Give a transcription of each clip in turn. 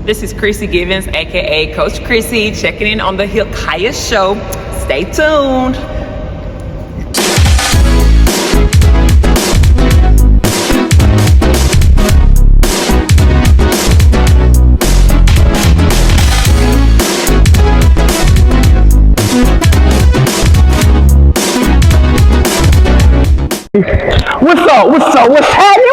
This is Chrissy Givens, aka Coach Chrissy, checking in on the Hilkiah Show. Stay tuned. What's happening?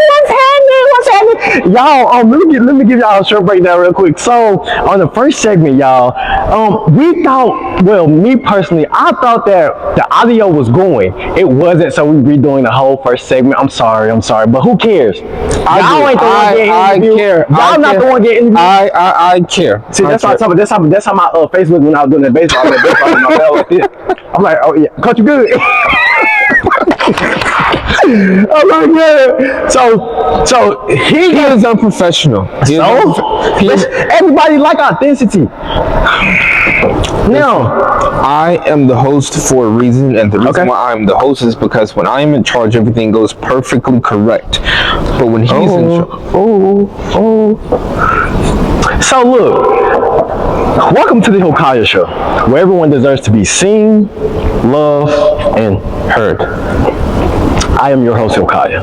Y'all, let me give y'all a short breakdown real quick. So, on the first segment, y'all, we thought, well, me personally, I thought that the audio was going. It wasn't, so we redoing the whole first segment. I'm sorry, but who cares? Y'all ain't the one getting interviewed. Care. Y'all not the one getting interviewed. I care. See, that's how my Facebook when I was doing that baseball, in my bell like this. I'm like, oh yeah, Coach, you good? Oh my God. So he is unprofessional. Everybody like authenticity. Now, I am the host for a reason, and the reason why I'm the host is because when I am in charge, everything goes perfectly correct. But when he's in charge, so look, welcome to the Hilkiah Show, where everyone deserves to be seen, loved, and heard. I am your host, Hilkiah.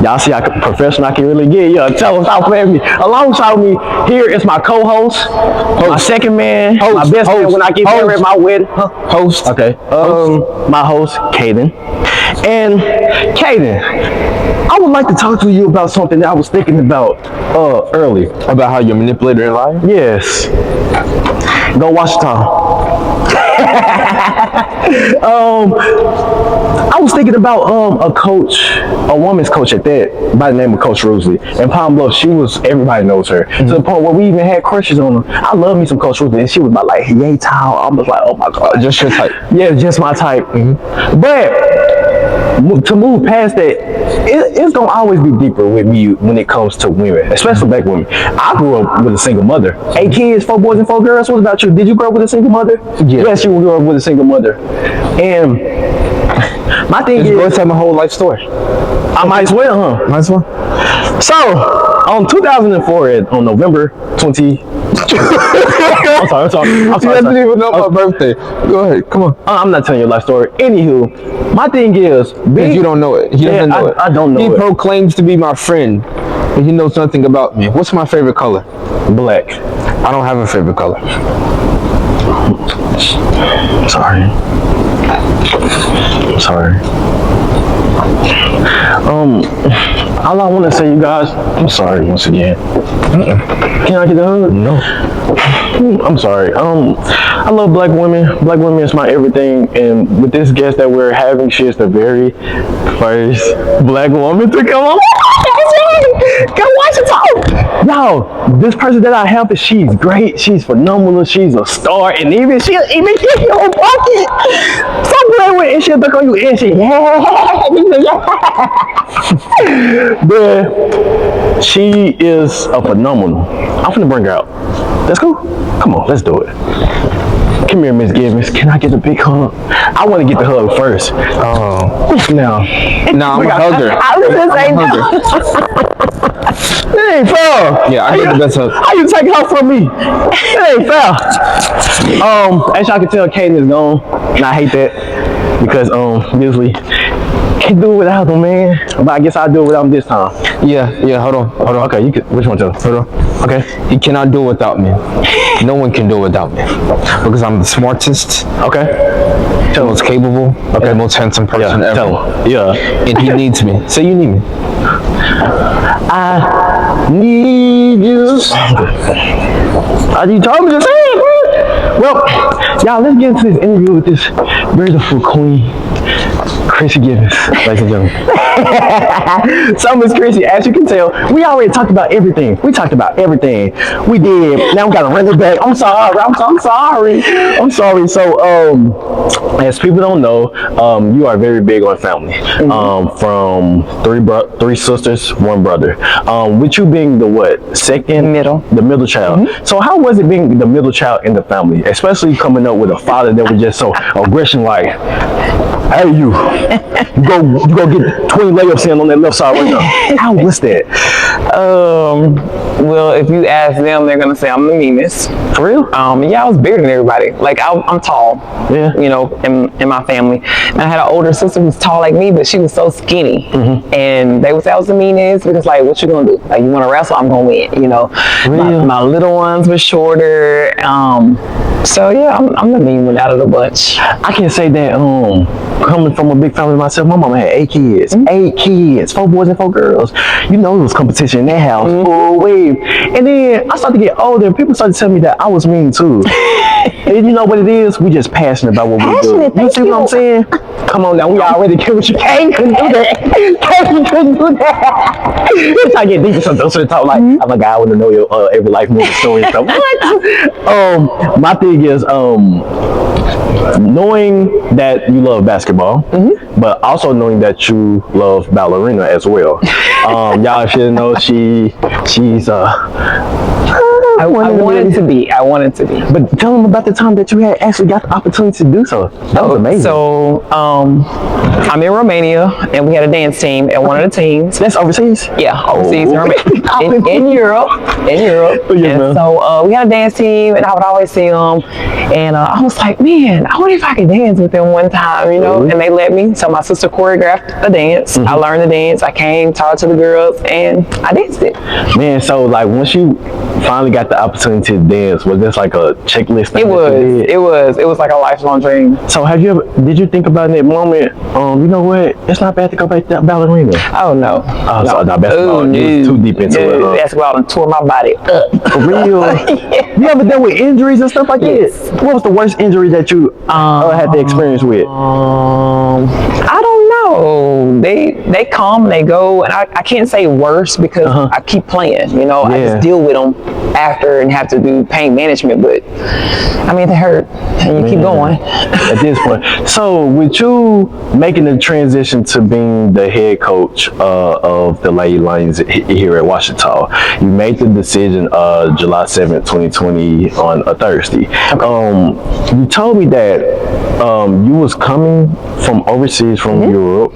Y'all see how professional I can really get. Yeah, tell them stop playing me. Alongside me here is my co-host, my second man, my best man when I get married at my wedding. Host. Okay. My host, Kaiden. And Kaiden, I would like to talk to you about something that I was thinking about early. About how you're a manipulator and liar? Yes. Go watch the time. I was thinking about a woman's coach at that, by the name of Coach Roosley. In Palm Bluff, everybody knows her. To the point where we even had crushes on her. I love me some Coach Roosley, and she was like, yay, towel. I was like, oh my God. Just your type. Yeah, just my type. But to move past that, it's gonna always be deeper with me when it comes to women, especially black women. I grew up with a single mother. 8 kids, 4 boys and 4 girls. What about you? Did you grow up with a single mother? Yeah. Yes, you grew up with a single mother. And my thing is, go tell my whole life story. I might as well, huh? Might as well. So, on 2004, on November 20. I'm sorry. You didn't even know my birthday. Go ahead, come on. I'm not telling you a life story. Anywho, my thing is, you don't know it. He doesn't know it. I don't know it. He proclaims to be my friend, but he knows nothing about me. What's my favorite color? Black. I don't have a favorite color. Sorry. All I want to say, you guys, I'm sorry once again. Can I get a hug? No. I'm sorry. I love black women. Black women is my everything. And with this guest that we're having, she is the very first black woman to come on. Come watch it talk. Y'all, this person that I have, she's great. She's phenomenal. She's a star. And even she'll give you a bucket. Stop playing with it. And she'll look on you and she, But she is a phenomenal. I'm finna bring her out. Let's go. Come on, let's do it. Come here, Miss Givens. Can I get a big hug? I want to get the hug first. No, I'm a hugger. I was gonna say no. It ain't fair. Yeah, I get the best hug. How you take her from me? It ain't fair. As y'all can tell, Kaiden is gone, and I hate that because usually can't do it without him, man. But I guess I'll do it without him this time. Yeah. Hold on. Okay, you can. Which one, tell? Hold on. Okay. He cannot do it without me. No one can do it without me because I'm the smartest. Okay. The most capable. Okay. And the most handsome person ever. Tell him. Yeah. And he needs me. Say you need me. I need you. You told me to say it, bro. Well, y'all, let's get into this interview with this beautiful queen, Chrissy Givens, ladies and gentlemen. So, Miss Chrissy, as you can tell, we already talked about everything. We talked about everything. We did. Now we gotta run it back. I'm sorry. So, as people don't know, you are very big on family. From 3 sisters, 1 brother. With you being the what? Second? The middle child. So how was it being the middle child in the family? Especially coming up with a father that was just so aggression like, hey you go get 20 layups in on that left side right now. How was that? Well, if you ask them, they're gonna say I'm the meanest. For real? Yeah, I was bigger than everybody. Like I'm tall. Yeah. You know, in my family. And I had an older sister who was tall like me, but she was so skinny. And they would say I was the meanest because like, what you gonna do? Like, you wanna wrestle? I'm gonna win. You know. My little ones were shorter. So yeah, I'm the mean one out of the bunch. I can say that coming from a big family myself, my mama had 8 kids. 8 kids, 4 boys and 4 girls. You know, it was competition in that house. And then I started to get older and people started to tell me that I was mean too. And you know what it is? We just passionate about what we do. You see what I'm saying? Come on now, we already killed with you. Kaiden couldn't do that. Kaiden couldn't do that. It's I get deep in some sort of talk like, I'm a guy, I want to know your every life movie story and stuff. What? My thing is knowing that you love basketball, but also knowing that you love ballerina as well. Y'all should know she's I wanted to be. But tell them about the time that you had actually got the opportunity to do so. That was amazing. So, I'm in Romania, and we had a dance team at one of the teams. That's overseas? Yeah, overseas in Romania. in Europe. Yeah, so we had a dance team, and I would always see them. And I was like, man, I wonder if I could dance with them one time, you know? And they let me. So my sister choreographed a dance. I learned the dance. I came, taught to the girls, and I danced it. Man, so like once you finally got the opportunity to dance, was this like a checklist thing? It was like a lifelong dream. So did you think about in that moment, you know what, it's not bad to go back to ballerina? Oh no. So not basketball, you was too deep into it. Basketball and tore my body up. For real? You ever dealt with injuries and stuff like Yes. that? What was the worst injury that you had to experience with? I don't know. They come, they go, and I can't say worse because I keep playing, you know. I just deal with them after and have to do pain management, but I mean, they hurt and you keep going. At this point. So with you making the transition to being the head coach of the Lady Lions here at Ouachita, you made the decision July 7th, 2020 on a Thursday. You told me that you was coming from overseas from Europe.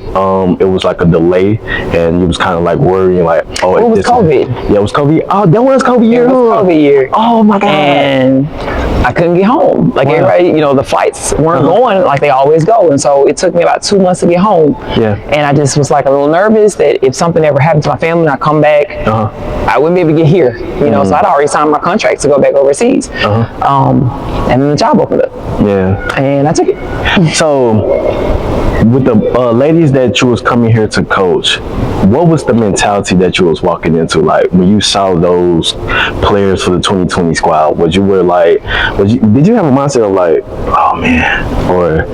It was like a delay and you was kind of like worrying like, oh, it was COVID. Yeah, it was COVID. Oh, that was COVID year. It was COVID year. Oh my God. And I couldn't get home. Like everybody, you know, the flights weren't going like they always go. And so it took me about 2 months to get home. Yeah. And I just was like a little nervous that if something ever happened to my family and I come back, I wouldn't be able to get here. You know, so I'd already signed my contract to go back overseas. And then the job opened up. Yeah. And I took it. So with the ladies that you was coming here to coach, what was the mentality that you was walking into? Like when you saw those players for the 2020 squad, did you have a mindset of like, oh man, or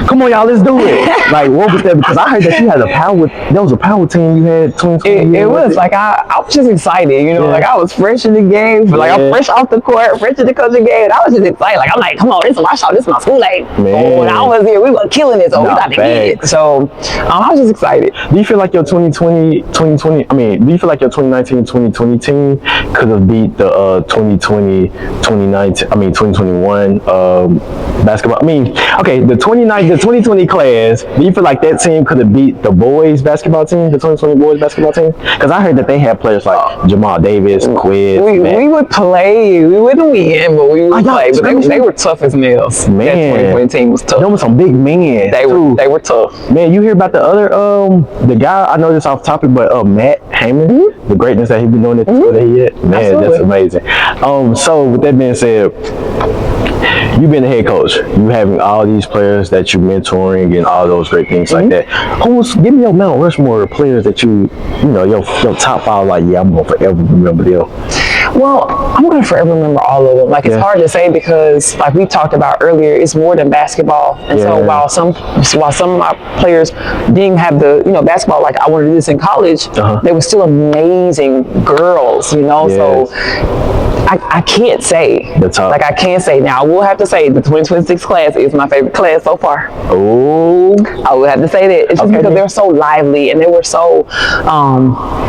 come on y'all, let's do it? Like what was that? Because I heard that you had there was a power team you had 2020. It was like I was just excited, you know, like I was fresh in the game, like I'm fresh off the court, fresh in the coaching game, and I was just excited. Like I'm like, come on, this is my shot, this is my school. Like when I was here, we were killing it, so we got to get it. So I was just excited. Do you feel like your 2019, 2020 team could have beat the 2021 basketball? I mean, okay, the 2020 class, do you feel like that team could have beat the boys basketball team, the 2020 boys basketball team? Because I heard that they had players like Jamal Davis, Quiz. We would play. We wouldn't win, but we would play. But they were tough as nails. Man, that 2020 team was tough. There was some big men. They were tough. Man, you hear about the other the guy, I know this off topic, but Matt Hammond, the greatness that he's been doing at the school that he had. Man, absolutely. That's amazing. So with that being said, you've been the head coach. You having all these players that you mentoring and all those great things like that. Give me your Mount Rushmore players that you know, your top 5, like, yeah, I'm gonna forever remember them. Well, I'm going to forever remember all of them. Like, it's hard to say because, like we talked about earlier, it's more than basketball. And so while some of my players didn't have the, you know, basketball, like I wanted to do this in college, they were still amazing girls, you know. So I can't say. Like, I can't say. Now, I will have to say the 2026 class is my favorite class so far. Oh. I will have to say that. It's just because they're so lively and they were so,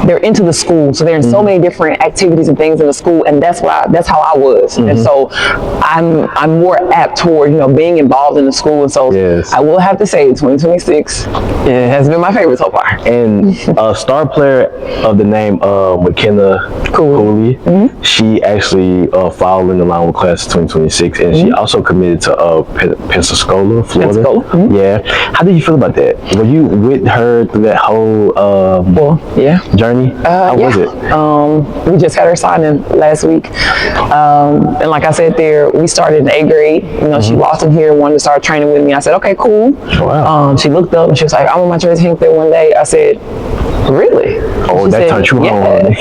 they're into the school. So they're in so many different activities and things in the school. And that's how I was. And so I'm more apt toward, being involved in the school. And so I will have to say 2026 has been my favorite so far. And a star player of the name McKenna Cooley, she actually followed in the line with class of 2026, and she also committed to Pensacola, Florida. Yeah. How did you feel about that? Were you with her through that whole journey? How was it? We just had her signing last week. And like I said there, we started in 8th grade. She walked in here, wanted to start training with me. I said, okay, cool. Wow. She looked up and she was like, I want my jersey hang there one day. I said, really? Oh, that turned you on.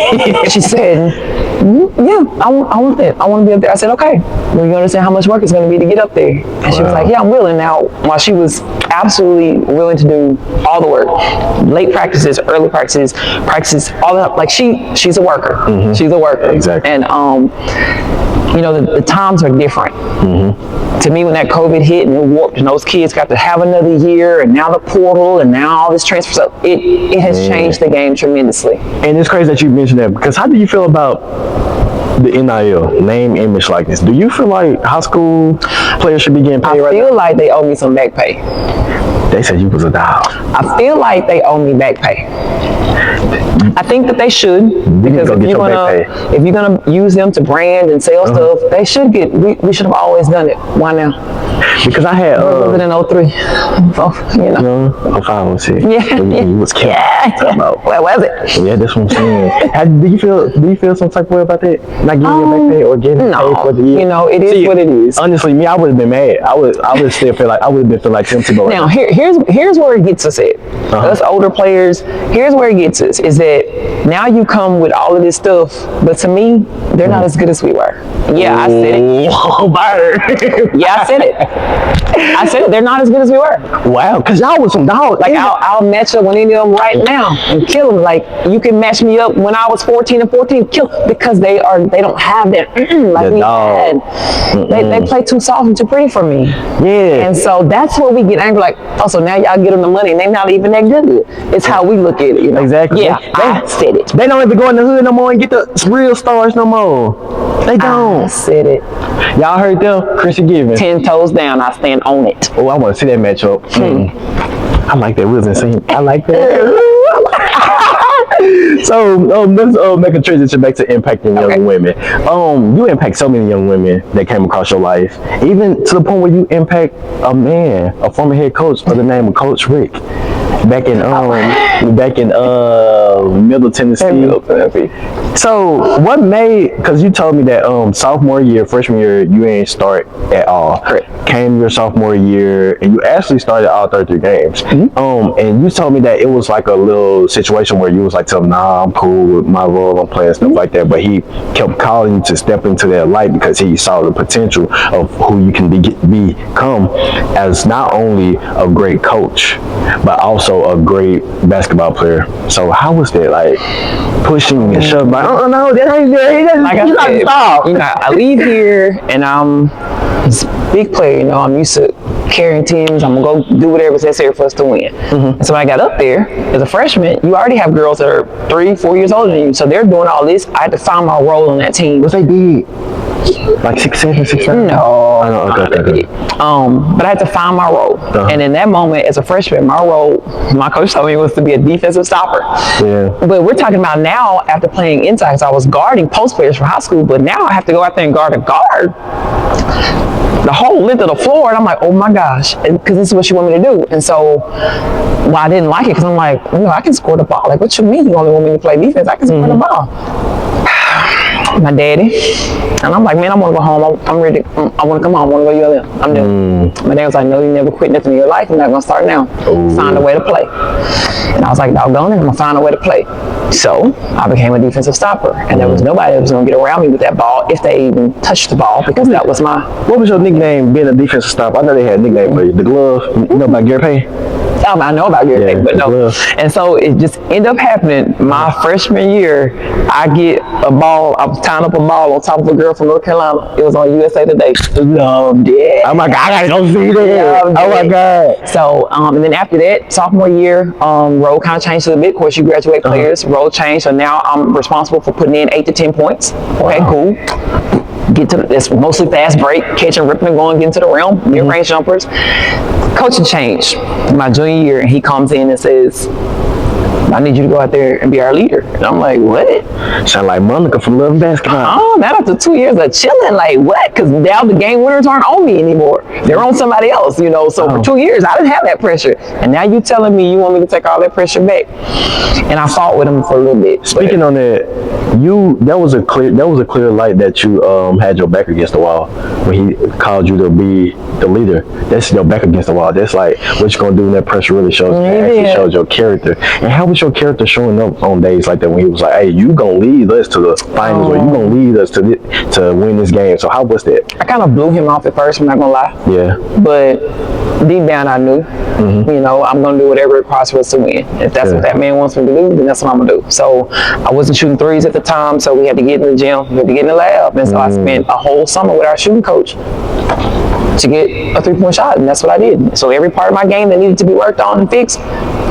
She said, yeah, I want that. I want to be up there. I said, okay. Well, you understand how much work it's going to be to get up there? And she was like, yeah, I'm willing. Now, while she was absolutely willing to do all the work, late practices, early practices, all that, like she's a worker. She's a worker. Exactly. And, the times are different. To me, when that COVID hit and it warped and those kids got to have another year and now the portal and now all this transfer stuff, it has changed the game tremendously. And it's crazy that you mentioned that, because how do you feel about the NIL, name, image, likeness? Do you feel like high school players should be getting paid right now? I feel like they owe me some back pay. They said you was a dog. I feel like they owe me back pay. I think that they should, because if you're gonna use them to brand and sell stuff, they should get. We should have always done it. Why now? Because I had was it in 03? So, 05, 06. Yeah. You was killing. Where was it? Yeah, that's what I'm saying. Do you feel some type of way about that? Not giving you a back pay or getting paid for the year? It is what it is. Honestly, me, I would have been mad. I would still feel like them to go. Now, here's where it gets us at. Us older players, here's where it gets us, is that now you come with all of this stuff, but to me, they're not as good as we were. Yeah, I said it. Yeah, I said it. I said it. They're not as good as we were. Wow, because y'all was some dogs. Like, I'll match up with any of them right now and kill them. Like, you can match me up when I was 14 and 14, kill, because they don't have that like we had. They play too soft and too pretty for me. Yeah. And so that's where we get angry. Like, so now y'all get them the money and they're not even that good. It's how we look at it. Exactly. Yeah, I said it. They don't even go in the hood no more and get the real stars no more. They don't. I said it. Y'all heard them? Chrissy Givens. 10 toes down, I stand on it. Oh, I want to see that matchup. I like that. We was insane. I like that. So let's make a transition back to impacting young women. You impact so many young women that came across your life, even to the point where you impact a former head coach by the name of Coach Rick. Back in Middle Tennessee. So what made, because you told me that freshman year, you ain't start at all. Correct. Came your sophomore year, and you actually started all 33 games. And you told me that it was like a little situation where you was like, tell him, nah, I'm cool with my role, I'm playing stuff like that. But he kept calling you to step into that light because he saw the potential of who you can become as not only a great coach, but also a great basketball player. So how was that, like, pushing and shoving? Like, oh no, that ain't good. Like I said, I leave here and I'm this big player. I'm used to carrying teams. I'm gonna go do whatever's necessary for us to win. And so when I got up there as a freshman, you already have girls that are 3-4 years older than you, so they're doing all this. I had to find my role on that team. What's they big? Like 6'7", 6'7"? No. Okay. But I had to find my role. And in that moment, as a freshman, my role, my coach told me, was to be a defensive stopper. Yeah. But we're talking about now, after playing inside, because I was guarding post players for high school, but now I have to go out there and guard a guard the whole length of the floor, and I'm like, oh my gosh, because this is what you want me to do. And so, I didn't like it, because I'm like, I can score the ball. Like, what you mean you only want me to play defense? I can score the ball. My daddy, and I'm like, man, I want to go home. I'm ready. I want to come home. I want to go ULM. I'm done. My dad was like, no, you never quit nothing in your life. I'm not going to start now. Find a way to play. And I was like, doggone it, I'm going to find a way to play. So I became a defensive stopper, and there was nobody that was going to get around me with that ball if they even touched the ball, because that was my... What was your nickname being a defensive stopper? I know they had a nickname for you. The glove, by Gary Payne? I know about Gary Payton, but no. And so it just ended up happening. My freshman year, I get a ball. I was tying up a ball on top of a girl from North Carolina. It was on USA Today. Loved it. Oh my God, I gotta go see that. Oh my God. So, and then after that, sophomore year, role kind of changed a little bit. Of course, you graduate players, role changed. So now I'm responsible for putting in 8 to 10 points. Okay, cool. Get to it's mostly fast break, catching, ripping, and going, getting to the rim, mid-range jumpers. Coaching changed my junior year, and he comes in and says, I need you to go out there and be our leader. And I'm like, what? Sound like Monica from Love and Basketball. Oh, not after 2 years of chilling, like what? Because now the game winners aren't on me anymore. They're on somebody else, you know. So for 2 years, I didn't have that pressure. And now you telling me you want me to take all that pressure back. And I fought with him for a little bit. Speaking on that, that was a clear light that you had your back against the wall when he called you to be the leader. That's your back against the wall. That's like what you're gonna do when that pressure really shows. Actually shows your character. And how was your character showing up on days like that when he was like, hey, you gonna lead us to the finals or you gonna lead us to win this game? So how was that? I kind of blew him off at first, I'm not gonna lie. Yeah. But deep down I knew, you know, I'm gonna do whatever it costs for us to win. If that's what that man wants me to do, then that's what I'm gonna do. So I wasn't shooting threes at the time, so we had to get in the gym, we had to get in the lab. And so I spent a whole summer with our shooting coach to get a 3-point shot, and that's what I did. So every part of my game that needed to be worked on and fixed,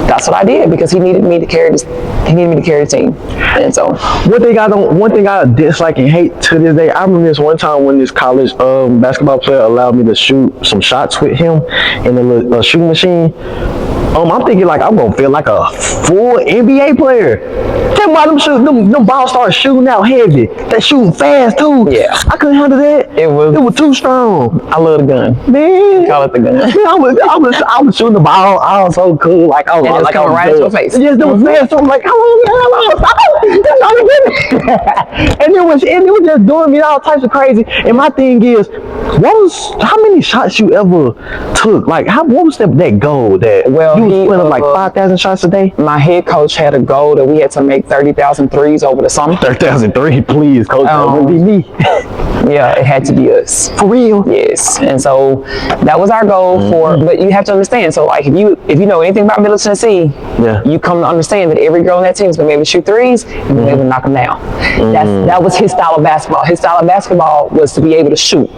that's what I did, because he needed me to carry this. He needed me to carry the team. And so one thing I dislike and hate to this day, I remember this one time when this college basketball player allowed me to shoot some shots with him in the little shooting machine. I'm thinking like I'm gonna feel like a full NBA player. Tell me why them balls started shooting out heavy. They shooting fast too. Yeah, I couldn't handle that. It was too strong. I love the gun, man. Call it the gun. I was shooting the ball. I was so cool. Like I was like coming right at your face. Yes, it was fast. So I'm like, and it was just doing me all types of crazy. And my thing is, how many shots you ever took? Like what was that goal that you was putting like 5,000 shots a day? My head coach had a goal that we had to make 30,000 threes over the summer. 30,000 threes, please, coach. That would be me. Yeah, it had to be us. For real? Yes. And so that was our goal but you have to understand, so like if you know anything about Middle Tennessee, you come to understand that every girl on that team is gonna be able to shoot threes and be able to knock them down. That was his style of basketball. His style of basketball was to be able to shoot.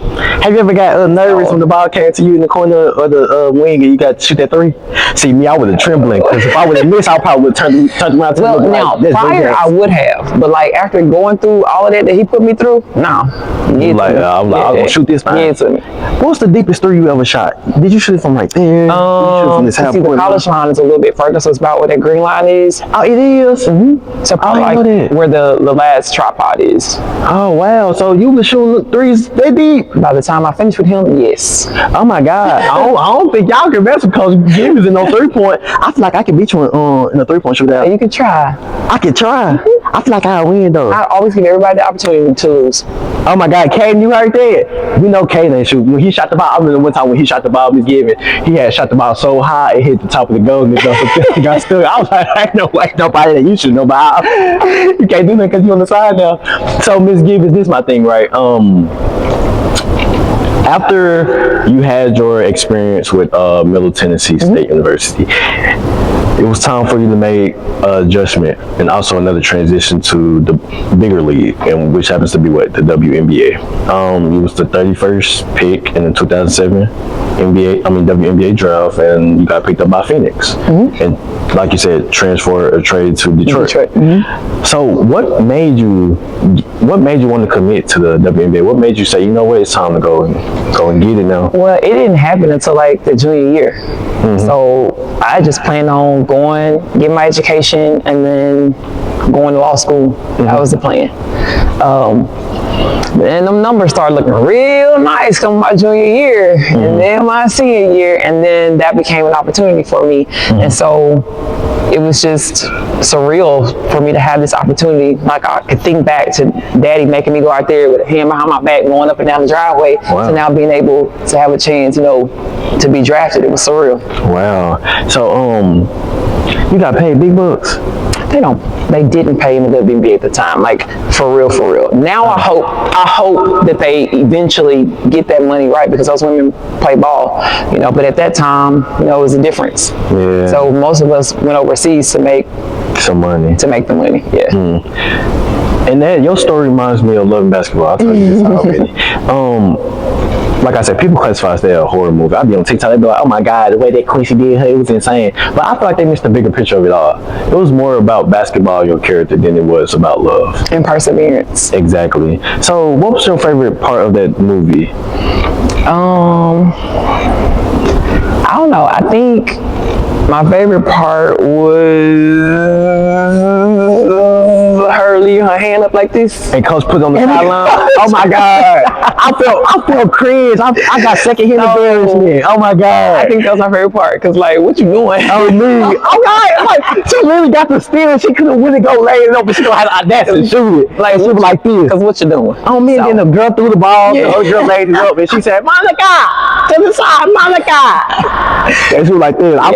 Have you ever got nervous when the ball came to you in the corner or the wing and you got to shoot that three? See, me, I would have trembling, because if I would have missed, I probably would have turned around to the now, prior I would have, but like after going through all of that he put me through, I'm gonna shoot this fine. What's the deepest three you ever shot? Did you shoot it from right there? From this half the college line is a little bit further, so it's about where that green line is. Oh, it is? So probably like where the last tripod is. Oh, wow. So you were shooting threes that deep? By the time I finished with him, yes. Oh my God. I don't think y'all can mess with Coach Givens in no 3-point. I feel like I can beat you in a 3-point shootout. You can try. I can try. I feel like I'll win though. I always give everybody the opportunity to lose. Oh my God, Kaiden, you heard that? We know Kaiden ain't shoot. When he shot the ball, I remember one time when he shot the ball, Miss Givens, he had shot the ball so high it hit the top of the goal and it got stuck. I was like, ain't nobody that you should know about. You can't do that because you on the side now. So Miss Givens, this is my thing, right? After you had your experience with Middle Tennessee State University, it was time for you to make an adjustment and also another transition to the bigger league, and which happens to be the WNBA. You was the 31st pick in the 2007 WNBA draft, and you got picked up by Phoenix. And like you said, transfer or trade to Detroit. So what made you want to commit to the WNBA? What made you say, you know what, it's time to go and get it now? Well, it didn't happen until like the junior year. So I just planned on going, getting my education, and then going to law school. That was the plan. And them numbers started looking real nice coming my junior year, and then my senior year, and then that became an opportunity for me. And so it was just surreal for me to have this opportunity. Like I could think back to Daddy making me go out there with a hand behind my back, going up and down the driveway, to now being able to have a chance, to be drafted. It was surreal. Wow. So you got paid big bucks. They didn't pay in the WNBA at the time, like for real. Now I hope that they eventually get that money right, because those women play ball, but at that time, it was a difference. Yeah. So most of us went overseas to make some money. To make the money, yeah. And then your story reminds me of Love and Basketball. I'll tell you this already. Like I said, people classify that a horror movie. I'd be on TikTok, they'd be like, oh my God, the way that Quincy did her, it was insane. But I feel like they missed the bigger picture of it all. It was more about basketball, your character, than it was about love. And perseverance. Exactly. So what was your favorite part of that movie? I don't know. I think my favorite part her leaving her hand up like this. And Coach put on the sideline. Oh my God. I felt cringe. I got secondhand embarrassment. Oh my God. I think that was my favorite part, because like, what you doing? Oh me. Oh God. Like, she really got the steal. She couldn't really go lay it up, but she gonna have the audacity to shoot it. Like, she was like this. Because what you doing? Oh me, and then the girl threw the ball. The other girl laid it up, and she said, Monica, to the side, Monica. And she was like this. I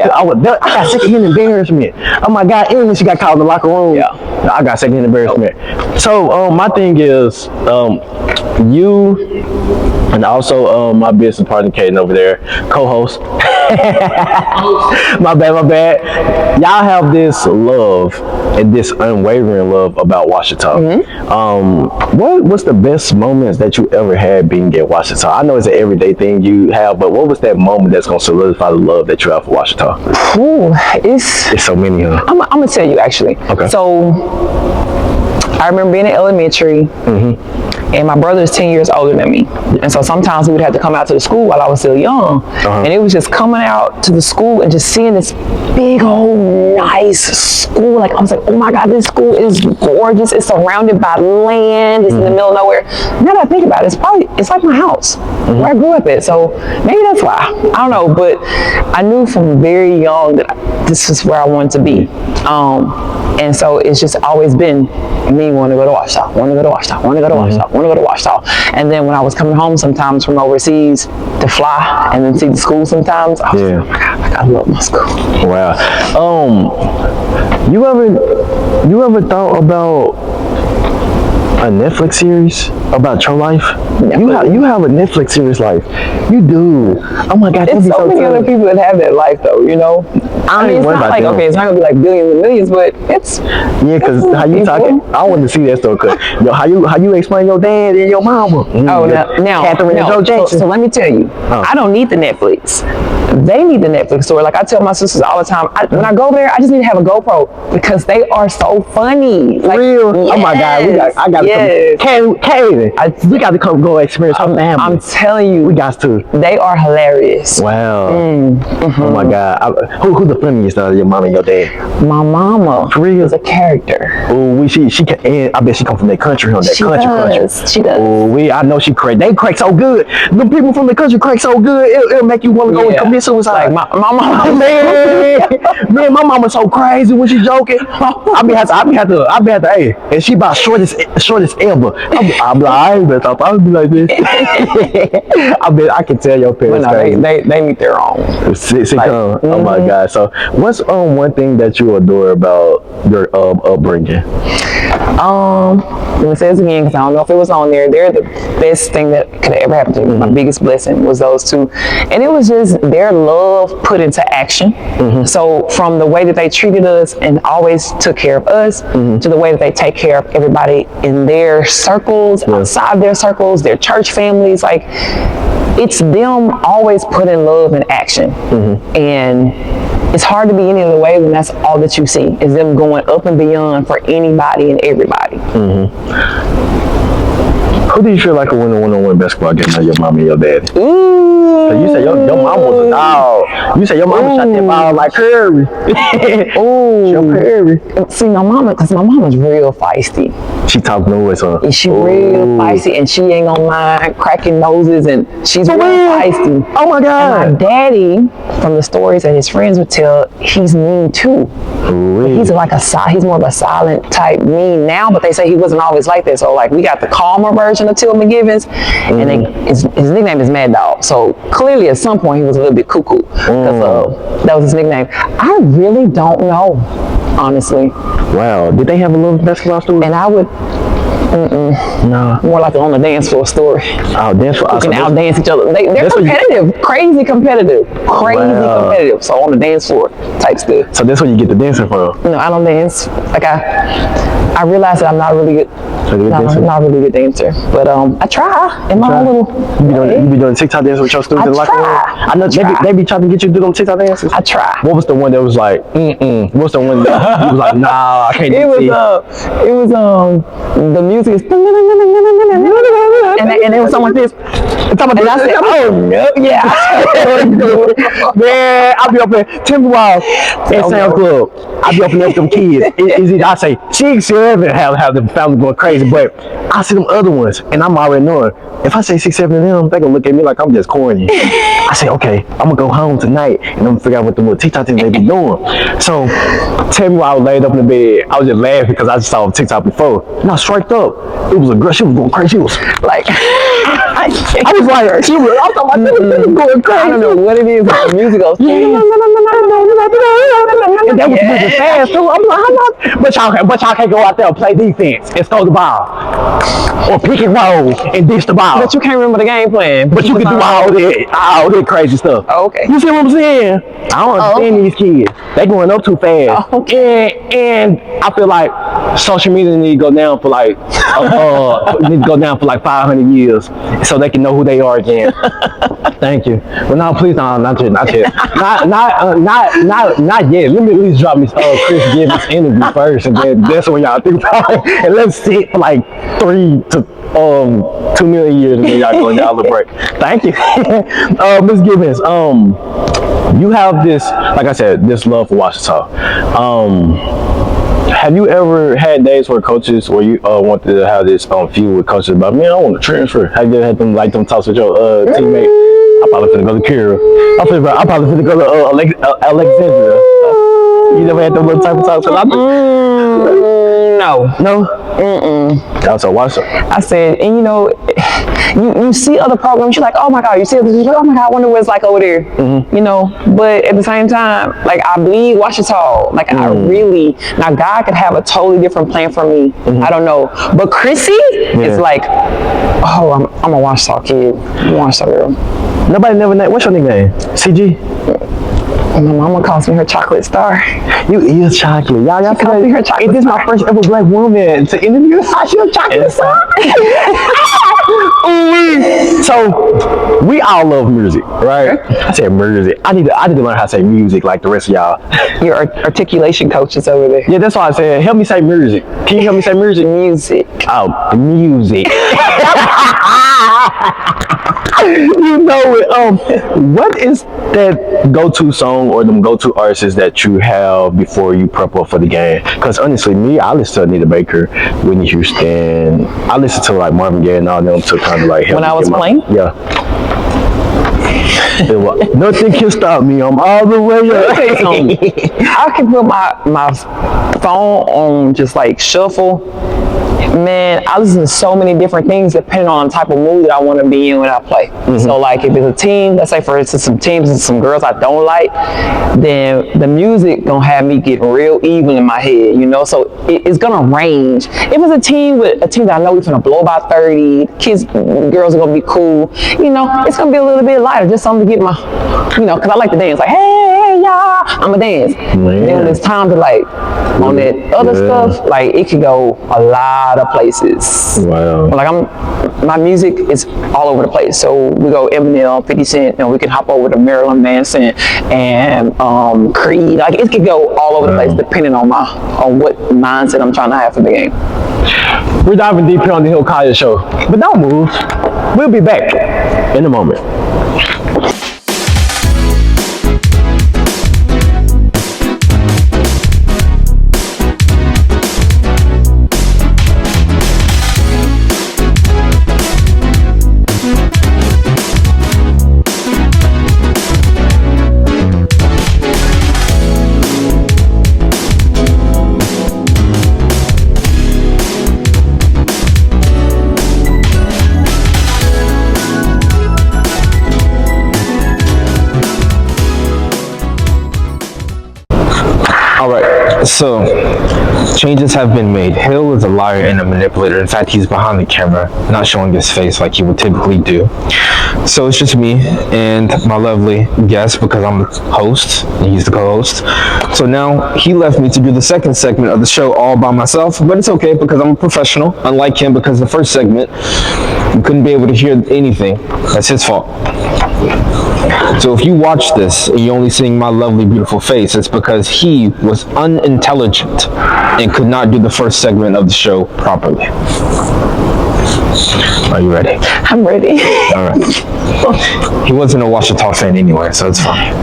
got secondhand embarrassment. Oh my God. And when she got caught in the locker room, I got secondhand embarrassment. So my thing is, you and also my business partner Kaiden over there, co-host. my bad. Y'all have this love and this unwavering love about Ouachita. What's the best moments that you ever had being at Ouachita? I know it's an everyday thing you have, but what was that moment that's gonna solidify the love that you have for Ouachita? Ooh, it's so many, huh? I'm gonna tell you actually. Okay. So I remember being in elementary, and my brother is 10 years older than me. And so sometimes we would have to come out to the school while I was still young. And it was just coming out to the school and just seeing this big old nice school. Like, I was like, oh my God, this school is gorgeous. It's surrounded by land. It's in the middle of nowhere. Now that I think about it, it's like my house where I grew up at. So maybe that's why. I don't know, but I knew from very young that this is where I wanted to be. And so it's just always been me wanting to go to Ouachita, And then when I was coming home sometimes from overseas to fly and then see the school sometimes, I was like, oh my God, like, I love my school. Wow. You ever thought about a Netflix series about your life? You have a Netflix series life. You do. Oh my God. It's so many other people that have that life though, I mean, it's not like, okay, it's not gonna be like billions and millions, but it's because how you talking? I want to see that story, cause how you explain your dad and your mama. Now, Catherine and Joe Jackson. So let me tell you, I don't need the Netflix. They need the Netflix story. Like I tell my sisters all the time, when I go there, I just need to have a GoPro because they are so funny. Like, real? Yes. Oh my God, I got to come. Kaiden, we got to come go experience her family. I'm telling you, we got to. They are hilarious. Wow. Oh my God. Who's the funniest out of your mom and your dad? My mama. For real? Is a character. Oh, she and I bet she come from that country, huh? That country. She does. Oh, I know she crack. They crack so good. The people from the country crack so good. It'll make you want to go and commit suicide. Like my mama, man, my mama's so crazy when she joking. I be have to, hey, and she about shortest ever. I'll be like, I ain't been thought I'll be like this. I can tell your parents. No, they meet their own. Oh my God. So what's one thing that you adore about your upbringing? Let me say this again because I don't know if it was on there. They're the best thing that could ever happen to me. My biggest blessing was those two. And it was just their love put into action. So from the way that they treated us and always took care of us to the way that they take care of everybody in their circles, outside their circles, their church families, like it's them always putting love in action. And it's hard to be any other way when that's all that you see is them going up and beyond for anybody and everybody. Who do you feel like a one-on-one basketball game now, your mom and your dad? Ooh. So you say your mom was a dog. You say your mama shot that ball like Curry. Ooh. Your Curry. See, my mama's real feisty. She talk noise, huh? And she real feisty, and she ain't gonna mind cracking noses, and she's real feisty. Oh my God. And my daddy, from the stories that his friends would tell, he's mean too. He's more of a silent type mean now, but they say he wasn't always like that. So like we got the calmer version Tillman Givens, and his nickname is Mad Dog. So clearly, at some point, he was a little bit cuckoo because that was his nickname. I really don't know, honestly. Wow. Did they have a little basketball story? And I would. No. More like on the dance floor story. Oh, dance floor. Who can outdance each other. They're competitive, crazy competitive. So on the dance floor type stuff. So that's where you get the dancing from? No, I don't dance. Like I realize that I'm not really good. Not really good dancer, but I try in my own little. You be doing TikTok dances with your students in the locker room? I know they be trying to get you to do them TikTok dances. I try. What was the one that was like, What's the one that you was like, nah, I can't do it? It was the music is and it was someone this. And I said, oh no, yeah. Man, I'll be up there, Timberwolves at Sound Club. I'll be up there with them kids. I say 6, 7 have the family going crazy, but I see them other ones, and I'm already knowing. If I say 6, 7 of them, they gonna look at me like I'm just corny. I say, okay, I'm gonna go home tonight, and I'm gonna figure out what the little TikTok things they be doing. So, tell me why I was laid up in the bed. I was just laughing because I just saw TikTok before, and I striked up. It was a girl. She was going crazy. She was like, I was like, I thought my was going crazy. I don't know what it is. The music goes. And that was moving fast too. I'm like, how much? But y'all can't go out there and play defense and throw the ball or pick and roll and dish the ball. But you can't remember the game plan. But you can do all that crazy stuff. Oh, okay. You see what I'm saying? I don't understand these kids. They going up too fast. Oh, okay. And I feel like social media need to go down for like 500 years so they can know who they are again. Thank you. But no, please, no, not yet. Not yet. Let me at least drop me Chrissy Givens interview first, and then that's when y'all think about it. And let's sit for like 3 to 2 million years, and then y'all go down the break. Thank you, Ms. Givens. You have this, like I said, this love for Ouachita. Have you ever had days where coaches, where you wanted to have this feud with coaches about, man, I want to transfer? Have you ever had them talks with your teammate? I'm probably finna go to Kira. I'm probably finna go to Alexandria. You never had them little type of talks about No. Also, watch it. I said, and you see other programs, you're like, oh my God, you see other, you're like, oh my God, I wonder what it's like over there. But at the same time, like I bleed Ouachita. Like I really, now God could have a totally different plan for me. I don't know. But Chrissy is like, oh, I'm a Ouachita kid. I'm a Ouachita girl. Nobody never named, what's your nickname? CG? My mama calls me her chocolate star. You is chocolate. Y'all calls me her chocolate. This is my first ever black woman to interview. She a chocolate star. So we all love music, right? I said music. I need to learn how to say music like the rest of y'all. Your articulation coach is over there. Yeah, that's why I said help me say music. Can you help me say music? Music. Oh, music. You know it. What is that go-to song or them go-to artists that you have before you prep up for the game? Because honestly, me, I listen to Anita Baker, Whitney Houston. I listen to like Marvin Gaye and all them to kind of like help when I was playing. Yeah. Nothing can stop me. I'm all the way up. I can put my phone on just like shuffle. Man, I listen to so many different things depending on the type of mood that I want to be in when I play. So like if it's a team, let's say for instance some teams and some girls I don't like, then the music gonna have me getting real evil in my head, so it's gonna range. If it's a team that I know we're gonna blow about 30, girls are gonna be cool, it's gonna be a little bit lighter, just something to get my, because I like to dance, like, hey, y'all, I'm a dance. Then when it's time to like, on that other stuff, like it could go a lot of places. Wow. Like my music is all over the place. So we go Eminem, 50 Cent, we can hop over to Marilyn Manson and Creed. Like it could go all over the place depending on what mindset I'm trying to have for the game. We're diving deep here on the Hilkiah Show, but don't move. We'll be back in a moment. So, changes have been made. Hill is a liar and a manipulator. In fact, he's behind the camera, not showing his face like he would typically do. So it's just me and my lovely guest, because I'm the host and he's the co-host. So now he left me to do the second segment of the show all by myself, but it's okay because I'm a professional, unlike him, because the first segment, you couldn't be able to hear anything. That's his fault. So if you watch this and you're only seeing my lovely, beautiful face, it's because he was unintelligent and could not do the first segment of the show properly. Are you ready? I'm ready. All right. He wasn't a Ouachita fan anyway, so it's fine.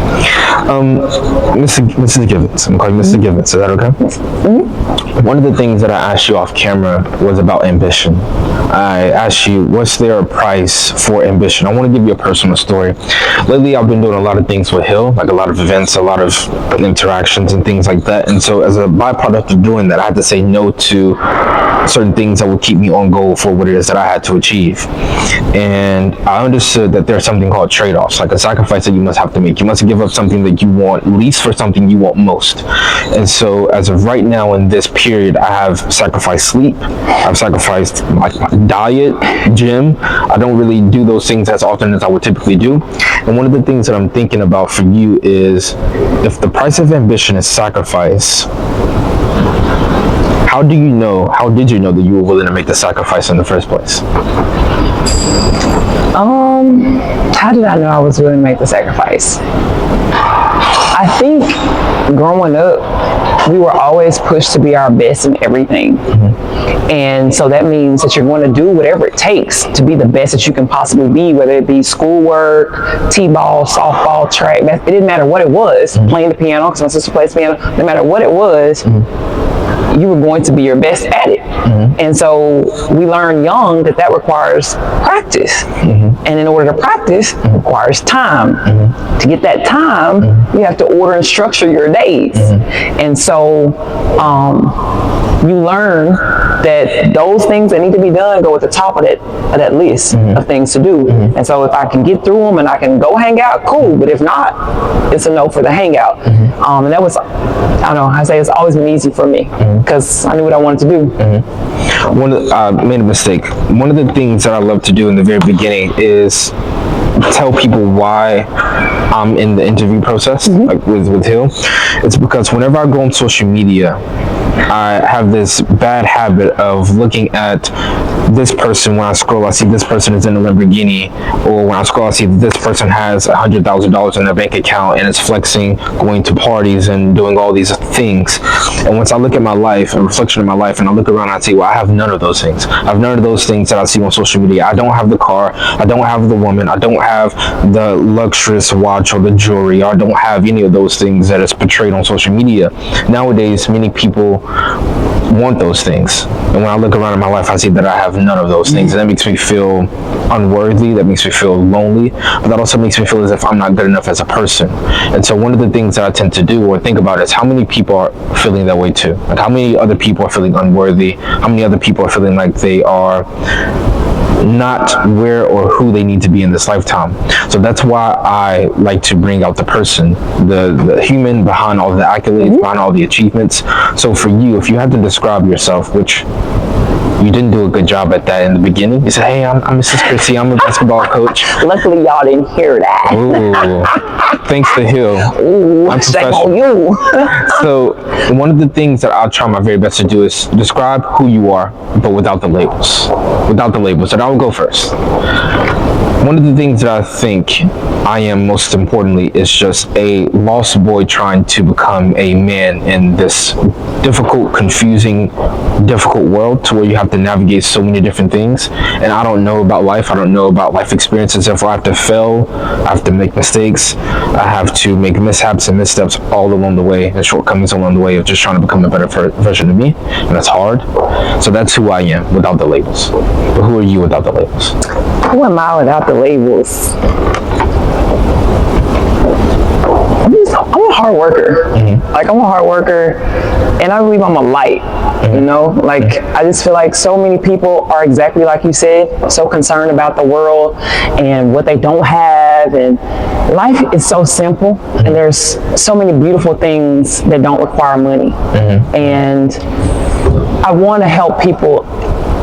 Mrs. Givens. I'm calling you Mrs. Givens. Is that okay? Mm-hmm. One of the things that I asked you off camera was about ambition. I asked you, what's there a price for ambition? I want to give you a personal story. Lately, I've been doing a lot of things with Hill, like a lot of events, a lot of interactions and things like that. And so as a byproduct of doing that, I had to say no to certain things that would keep me on goal for what it is that I had to achieve. And I understood that there's something called trade-offs, like a sacrifice that you must have to make. You must give up something that you want least for something you want most. And so as of right now in this period, I have sacrificed sleep. I've sacrificed my diet, gym. I don't really do those things as often as I would typically do. And one of the things that I'm thinking about for you is, if the price of ambition is sacrifice, how did you know that you were willing to make the sacrifice in the first place? How did I know I was willing to make the sacrifice? I think growing up, we were always pushed to be our best in everything. Mm-hmm. And so that means that you're going to do whatever it takes to be the best that you can possibly be, whether it be schoolwork, t-ball, softball, track. It didn't matter what it was, mm-hmm. playing the piano, because my sister plays piano, no matter what it was, mm-hmm. you were going to be your best at it. Mm-hmm. And so we learn young that requires practice. Mm-hmm. And in order to practice, mm-hmm. requires time. Mm-hmm. To get that time, mm-hmm. you have to order and structure your days. Mm-hmm. And so you learn that those things that need to be done go at the top of that list mm-hmm. of things to do. Mm-hmm. And so if I can get through them and I can go hang out, cool. But if not, it's a no for the hangout. Mm-hmm. And that was, I don't know, I say it's always been easy for me because I knew what I wanted to do. Mm-hmm. I made a mistake. One of the things that I love to do in the very beginning is tell people why I'm in the interview process, mm-hmm. like with Hill. It's because whenever I go on social media, I have this bad habit of looking at this person. When I scroll, I see this person is in a Lamborghini, or when I scroll, I see this person has $100,000 in their bank account and is flexing, going to parties and doing all these things. And once I look at my life, a reflection of my life, and I look around, I see, well, I have none of those things. I have none of those things that I see on social media. I don't have the car, I don't have the woman, I don't have the luxurious watch or the jewelry, or I don't have any of those things that is portrayed on social media. Nowadays, many people want those things, and when I look around in my life, I see that I have none of those things, and that makes me feel unworthy, that makes me feel lonely, but that also makes me feel as if I'm not good enough as a person. And so one of the things that I tend to do or think about is how many people are feeling that way too. Like, how many other people are feeling unworthy, how many other people are feeling like they are not where or who they need to be in this lifetime. So that's why I like to bring out the person, the human behind all the accolades, mm-hmm. behind all the achievements. So for you, if you had to describe yourself, which you didn't do a good job at that in the beginning. You said, hey, I'm Mrs. Chrissy, I'm a basketball coach. Luckily, y'all didn't hear that. Ooh, thanks to Hill. Ooh, I'm shame on you. So one of the things that I'll try my very best to do is describe who you are, but without the labels. Without the labels. And I'll go first. One of the things that I think I am most importantly is just a lost boy trying to become a man in this difficult, confusing, difficult world to where you have to navigate so many different things. And I don't know about life. I don't know about life experiences. Therefore, I have to fail. I have to make mistakes. I have to make mishaps and missteps all along the way, and shortcomings along the way of just trying to become a better version of me. And that's hard. So that's who I am without the labels. But who are you without the labels? Who am I without the labels? I'm a hard worker. Mm-hmm. Like, I'm a hard worker, and I believe I'm a light. Mm-hmm. You know, like, mm-hmm. I just feel like so many people are exactly like you said, so concerned about the world and what they don't have have, and life is so simple, and there's so many beautiful things that don't require money. And I want to help people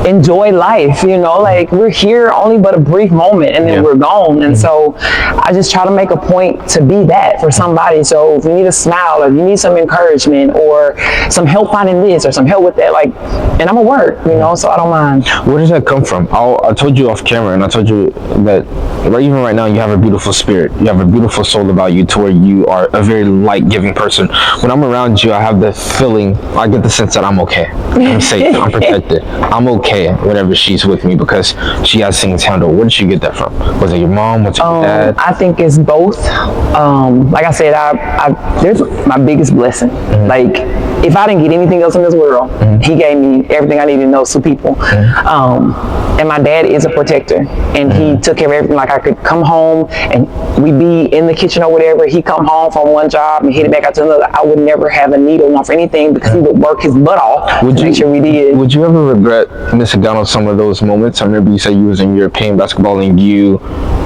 enjoy life, you know, like we're here only but a brief moment and then we're gone. And so I just try to make a point to be that for somebody. So if you need a smile, or if you need some encouragement, or some help finding this, or some help with that, like, and I'm gonna work, you know, so I don't mind. Where does that come from? I told you off camera, and I told you that even right now you have a beautiful spirit, you have a beautiful soul about you, to where you are a very light-giving person. When I'm around you, I have the feeling, I get the sense that I'm okay, I'm safe, I'm protected, I'm okay whenever she's with me, because she has things handled. Where did you get that from? Was it your mom? Was it your dad? I think it's both. Like I said, there's my biggest blessing. Like, if I didn't get anything else in this world, he gave me everything I needed to know through people. And my dad is a protector, and he took care of everything. Like, I could come home and we'd be in the kitchen or whatever. He'd come home from one job and he'd it back out to another. I would never have a needle on for anything, because he would work his butt off to make sure we did. Would you ever regret missing out on some of those moments? I remember you said you was in European basketball and you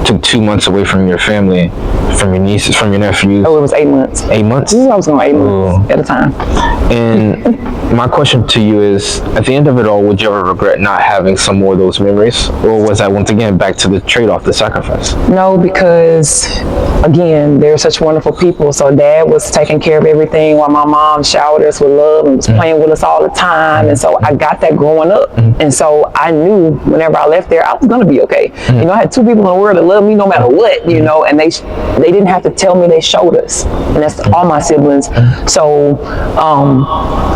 took 2 months away from your family, from your nieces, from your nephews. Oh, it was 8 months. 8 months? I was going 8 months at a time. And my question to you is, at the end of it all, would you ever regret not having some more of those memories? Or was that, once again, back to the trade-off, the sacrifice? No, because, again, they're such wonderful people. So Dad was taking care of everything, while my mom showered us with love and was playing with us all the time. And so I got that growing up. And so I knew whenever I left there, I was going to be okay. You know, I had 2 people in the world that loved me no matter what, you know, and they didn't have to tell me, they showed us. And that's all my siblings. So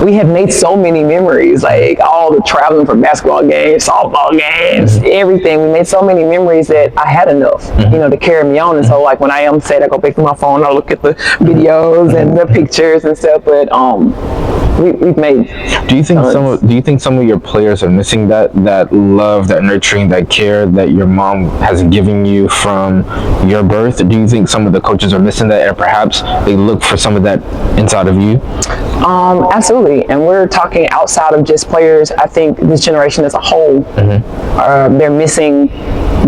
we have made so many memories, like all the traveling for basketball games, softball games, everything. We made so many memories that I had enough, you know, to carry me on. And so, like, when I am sad, I go back to my phone, I look at the videos and the pictures and stuff, but we've made. Do you think some of your players are missing that love, that nurturing, that care that your mom has given you from your birth? Do you think some of the coaches are missing that, and perhaps they look for some of that inside of you? Absolutely. And we're talking outside of just players. I think this generation as a whole, they're missing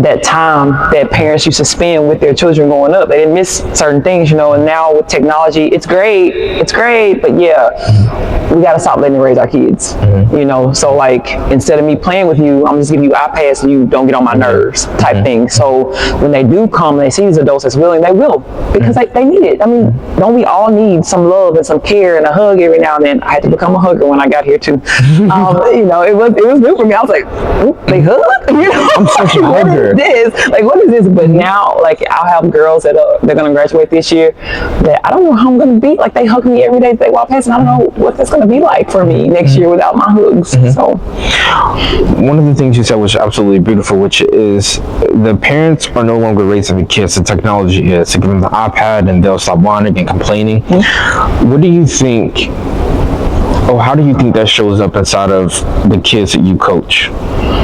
that time that parents used to spend with their children growing up. They didn't miss certain things, you know, and now with technology, it's great, but we got to stop letting it raise our kids, you know. So, like, instead of me playing with you, I'm just giving you iPads so you don't get on my nerves type thing. So when they do come and they see these adults that's willing, they will, because they need it. I mean, don't we all need some love and some care and a hug every now and then? I had to become a hugger when I got here too. You know, it was new for me. I was like, they hug? You know? I'm such a hugger. What is this? But now, like, I'll have girls that they're going to graduate this year that I don't know how I'm going to be. Like, they hug me every day they walk past, and I don't know what that's going to be like for me next year without my hugs. So, one of the things you said was absolutely beautiful, which is the parents are no longer raising the kids. The technology is to give them the iPad and they'll stop whining and complaining. What do you think, or how do you think that shows up inside of the kids that you coach?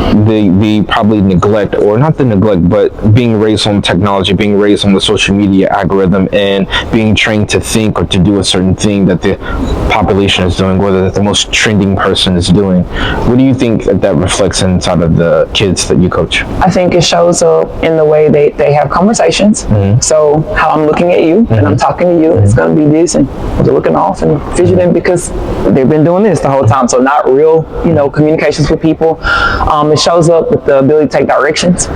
The probably neglect, or not the neglect, but being raised on technology, being raised on the social media algorithm, and being trained to think or to do a certain thing that the population is doing, whether that the most trending person is doing. What do you think that reflects inside of the kids that you coach? I think it shows up in the way they have conversations. So how I'm looking at you and I'm talking to you, it's going to be this, and they're looking off and fidgeting because they've been doing this the whole time. So not real, you know, communications with people. It shows up with the ability to take directions.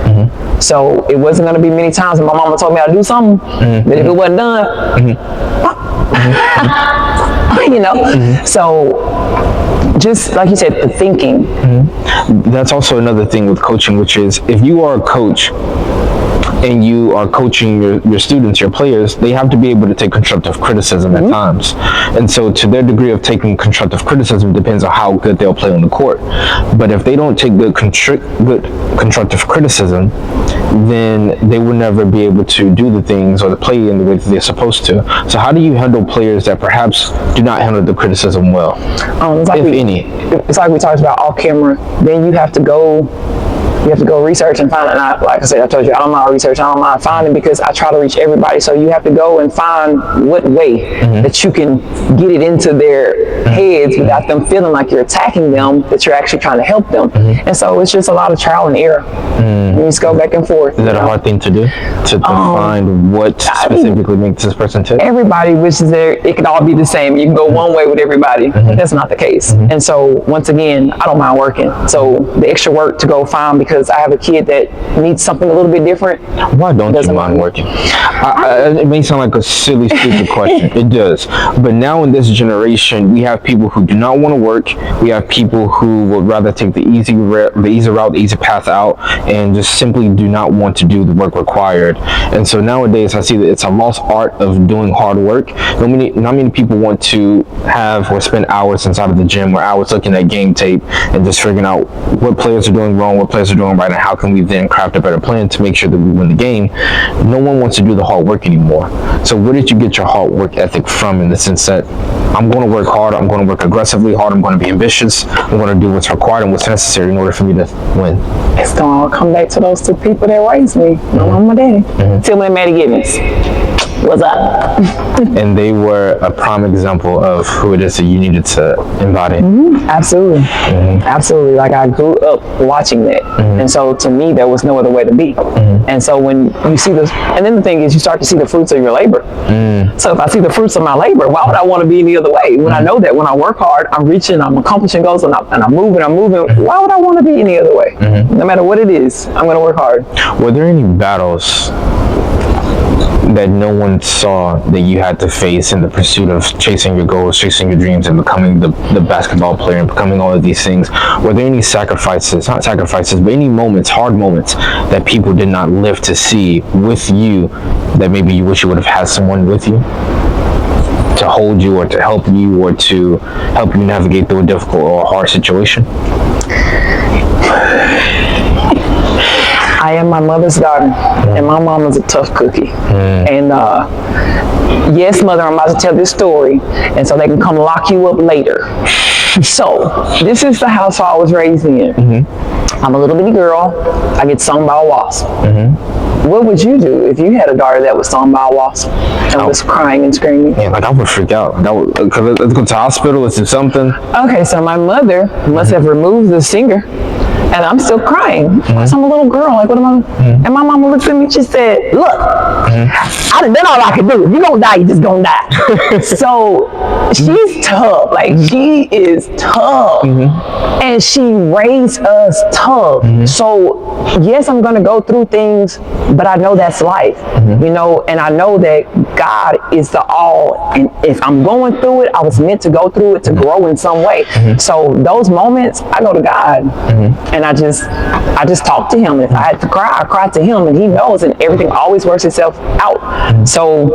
So it wasn't going to be many times when my mama told me how to do something, that if it wasn't done, you know. So just like you said, the thinking. That's also another thing with coaching, which is if you are a coach and you are coaching your students, your players, they have to be able to take constructive criticism at times. And so to their degree of taking constructive criticism depends on how good they'll play on the court. But if they don't take good constructive criticism, then they will never be able to do the things or to play in the way that they're supposed to. So how do you handle players that perhaps do not handle the criticism well, if any? It's like we talked about off camera. Then you have to go You have to go research and find it. And like I said, I told you, I don't mind research. I don't mind finding, because I try to reach everybody. So you have to go and find what way that you can get it into their heads without them feeling like you're attacking them, that you're actually trying to help them. And so it's just a lot of trial and error. You just go back and forth. Is that a hard thing to do? To find what specifically makes this person tick? Everybody wishes it could all be the same. You can go one way with everybody. But that's not the case. And so once again, I don't mind working. So the extra work to go find, because I have a kid that needs something a little bit different. Why don't you mind working? It may sound like a silly, stupid question. It does. But now in this generation, we have people who do not want to work. We have people who would rather take the easy route, the easy path out, and just simply do not want to do the work required. And so nowadays, I see that it's a lost art of doing hard work. Not many people want to have or spend hours inside of the gym, or hours looking at game tape and just figuring out what players are doing wrong, what players are doing right, and how can we then craft a better plan to make sure that we win the game. No one wants to do the hard work anymore. So where did you get your hard work ethic from, in the sense that I'm going to work hard, I'm going to work aggressively hard, I'm going to be ambitious, I'm going to do what's required and what's necessary in order for me to win? It's going to come back to those two people that raised me, my mom and my daddy. Tilly and Maddie Givens. What's up? And they were a prime example of who it is that you needed to embody. Absolutely. Absolutely. Like, I grew up watching that. And so to me, there was no other way to be. And so when you see this, and then the thing is, you start to see the fruits of your labor. So if I see the fruits of my labor, why would I want to be any other way? When I know that when I work hard, I'm reaching, I'm accomplishing goals, and I'm moving, why would I want to be any other way? No matter what it is, I'm going to work hard. Were there any battles that no one saw that you had to face in the pursuit of chasing your goals, chasing your dreams, and becoming the basketball player, and becoming all of these things? Were there any sacrifices, not sacrifices, but any moments, hard moments, that people did not live to see with you, that maybe you wish you would have had someone with you to hold you, or to help you, or to help you navigate through a difficult or hard situation? I am my mother's daughter, and my mom is a tough cookie. And yes, mother, I'm about to tell this story, and so they can come lock you up later. So this is the house I was raised in. I'm a little bitty girl. I get stung by a wasp. What would you do if you had a daughter that was stung by a wasp and was crying and screaming? Yeah, like, I would freak out. Let's go to the hospital, let's do something. Okay, so my mother must have removed the stinger, and I'm still crying because I'm a little girl. Like, what am I? And my mama looks at me, she said, look, I done done all I could do. If you're gonna die, you're just gonna die. So she's tough. Like, she is tough. And she raised us tough. So yes, I'm gonna go through things, but I know that's life. You know, and I know that God is the all. And if I'm going through it, I was meant to go through it to grow in some way. So those moments, I go to God. And I just talk to him. If I had to cry, I cry to him, and he knows, and everything always works itself out. So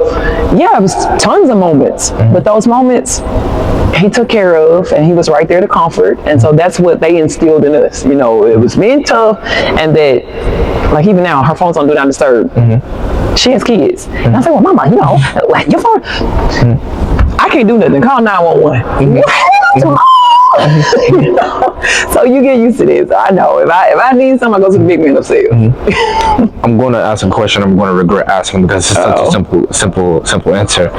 yeah, it was tons of moments, but those moments he took care of, and he was right there to comfort. And so that's what they instilled in us. You know, it was being tough, and that, like, even now, her phone's on Do Not Disturb. She has kids. And I said, well, mama, you know, like, your phone, I can't do nothing. Call 911. You know? So you get used to this. I know if I need something, I go to the big man upstairs. I'm going to ask a question I'm going to regret asking, because it's such a simple answer.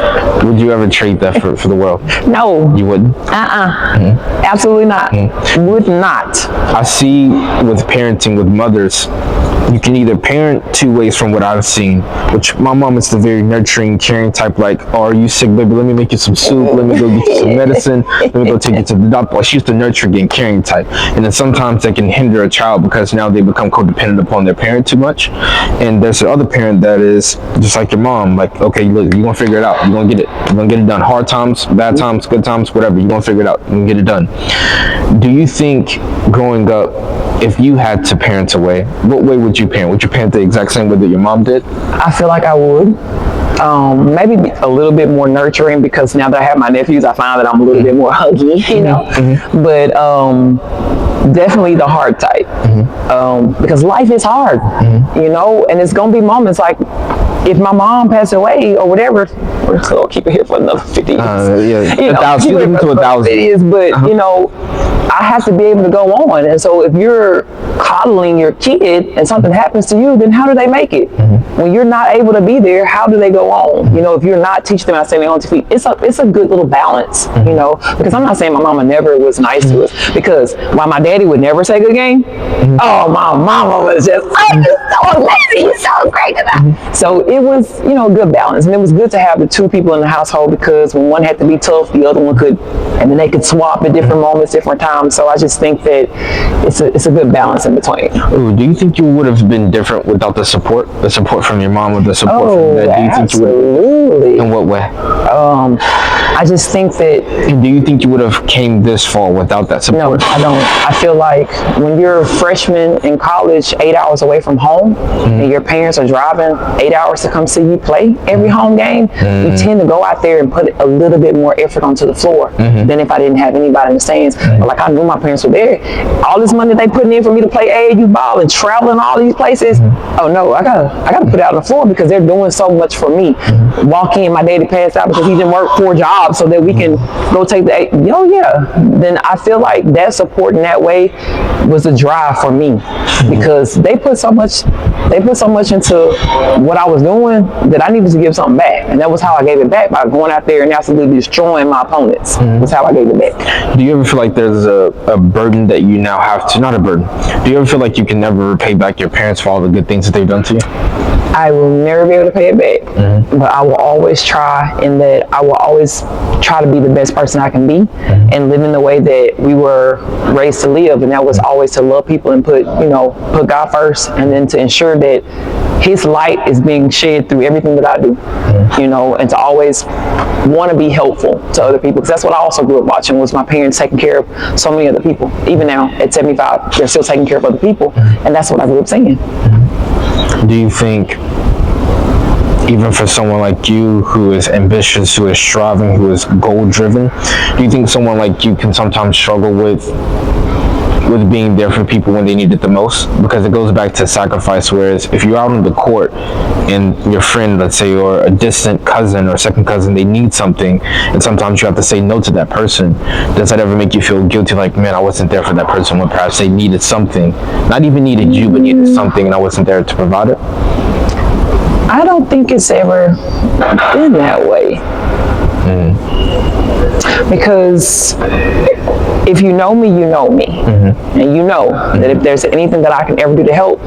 Would you ever trade that for the world? No. You wouldn't? Absolutely not. Would not. I see with parenting, with mothers, you can either parent two ways from what I've seen, which my mom is the very nurturing, caring type, like, oh, are you sick, baby? Let me make you some soup. Let me go get you some medicine. Let me go take you to the doctor. Like, she's the nurturing and caring type. And then sometimes that can hinder a child, because now they become codependent upon their parent too much. And there's the other parent that is just like your mom, like, okay, look, you're going to figure it out. You're going to get it. You're going to get it done. Hard times, bad times, good times, whatever. You're going to figure it out. You're going to get it done. Do you think growing up, if you had to parent away, what way would you parent? Would you parent the exact same way that your mom did? I feel like I would. Maybe a little bit more nurturing, because now that I have my nephews, I find that I'm a little bit more huggy, you know. But definitely the hard type, because life is hard, you know, and it's gonna be moments like, if my mom passed away or whatever, we're gonna keep it here for another 50 years. Yeah, you know, 1,000 to 1,000 years, but you know, I have to be able to go on. And so if you're coddling your kid and something happens to you, then how do they make it? When you're not able to be there, how do they go on? You know, if you're not teaching them how to stand on 2 feet, it's a good little balance, you know, because I'm not saying my mama never was nice to us, because while my daddy would never say good game, oh, my mama was just, oh, you're so amazing, you're so great. So it was, you know, a good balance. And it was good to have the 2 people in the household, because when one had to be tough, the other one could, and then they could swap at different moments, different times. So I just think that it's a good balance in between. Ooh, do you think you would have been different without the support from your mom or the support from your dad? Do you think you would have? In what way? I just think that. And do you think you would have came this far without that support? No, I don't. I feel like when you're a freshman in college, 8 hours away from home, and your parents are driving 8 hours to come see you play every home game, you tend to go out there and put a little bit more effort onto the floor than if I didn't have anybody in the stands. But like, I knew my parents were there. All this money they putting in for me to play AAU ball and traveling all these places. Oh no, I gotta put it out on the floor, because they're doing so much for me. Walk in, my daddy passed out because he didn't work 4 jobs so that we can go take the then I feel like that support in that way was a drive for me, because they put so much into what I was doing that I needed to give something back, and that was how I gave it back, by going out there and absolutely destroying my opponents. That's how I gave it back. Do you ever feel like there's a burden that you now have to, not a burden, do you ever feel like you can never repay back your parents for all the good things that they've done to you? I will never be able to pay it back, but I will always try, in that I will always try to be the best person I can be, and live in the way that we were raised to live, and that was always to love people and put God first, and then to ensure that His light is being shed through everything that I do, you know, and to always want to be helpful to other people, because that's what I also grew up watching, was my parents taking care of so many other people. Even now at 75, they're still taking care of other people, and that's what I grew up seeing. Do you think, even for someone like you who is ambitious, who is striving, who is goal-driven, do you think someone like you can sometimes struggle with being there for people when they need it the most? Because it goes back to sacrifice, whereas if you're out on the court and your friend, let's say, or a distant cousin or second cousin, they need something, and sometimes you have to say no to that person, does that ever make you feel guilty, like, man, I wasn't there for that person when perhaps they needed something, not even needed you, but needed something, and I wasn't there to provide it? I don't think it's ever been that way. Because if you know me, you know me. And you know that if there's anything that I can ever do to help,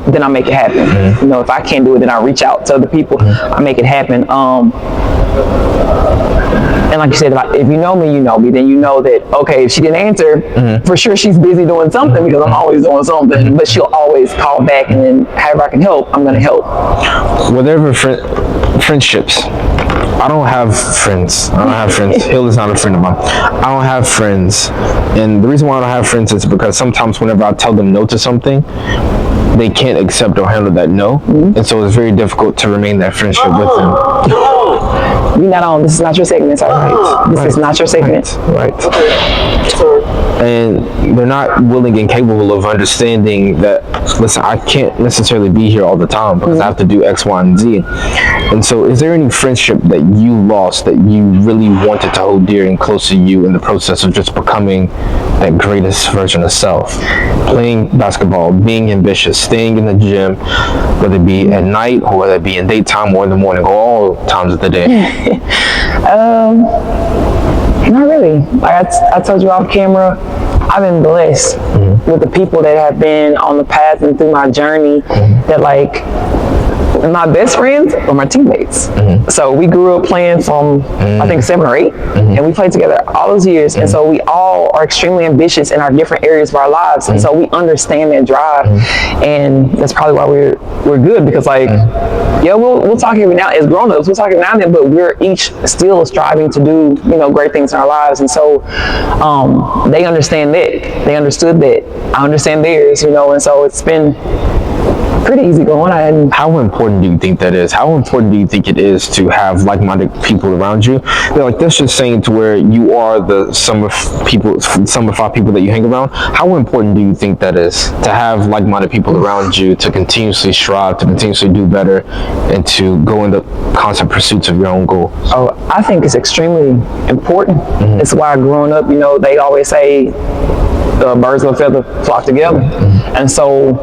then I make it happen. You know, if I can't do it, then I reach out to other people. I make it happen. And like you said, if you know me, then you know that, okay, if she didn't answer, for sure she's busy doing something, because I'm always doing something. But she'll always call back, and then however I can help, I'm going to help. Whatever friendships. I don't have friends. Hill is not a friend of mine. I don't have friends. And the reason why I don't have friends is because sometimes whenever I tell them no to something, they can't accept or handle that no. And so it's very difficult to remain that friendship with them. You're not on. This is not your segment. Sorry. This is not your segment. Right. And they're not willing and capable of understanding that, listen, I can't necessarily be here all the time because I have to do X, Y, and Z. And so is there any friendship that you lost that you really wanted to hold dear and close to you in the process of just becoming that greatest version of self? Playing basketball, being ambitious, staying in the gym, whether it be at night or whether it be in daytime or in the morning or all times of the day? Not really. Like I told you off camera, I've been blessed with the people that have been on the path and through my journey, that like my best friends are my teammates. So we grew up playing from I think 7 or 8, and we played together all those years. And so we all are extremely ambitious in our different areas of our lives, and so we understand that drive, and that's probably why we're good, because like we'll talk every now as grown-ups, we'll talk every now and then, but we're each still striving to do great things in our lives. And so they understand that, they understood that, I understand theirs, and so it's been pretty easy going. How important do you think that is? How important do you think it is to have like-minded people around you? They're like, that's just saying to where you are the sum of 5 people that you hang around. How important do you think that is to have like-minded people around you, to continuously strive, to continuously do better, and to go into constant pursuits of your own goals? Oh, I think it's extremely important. It's why growing up, they always say, birds of a feather flock together. And so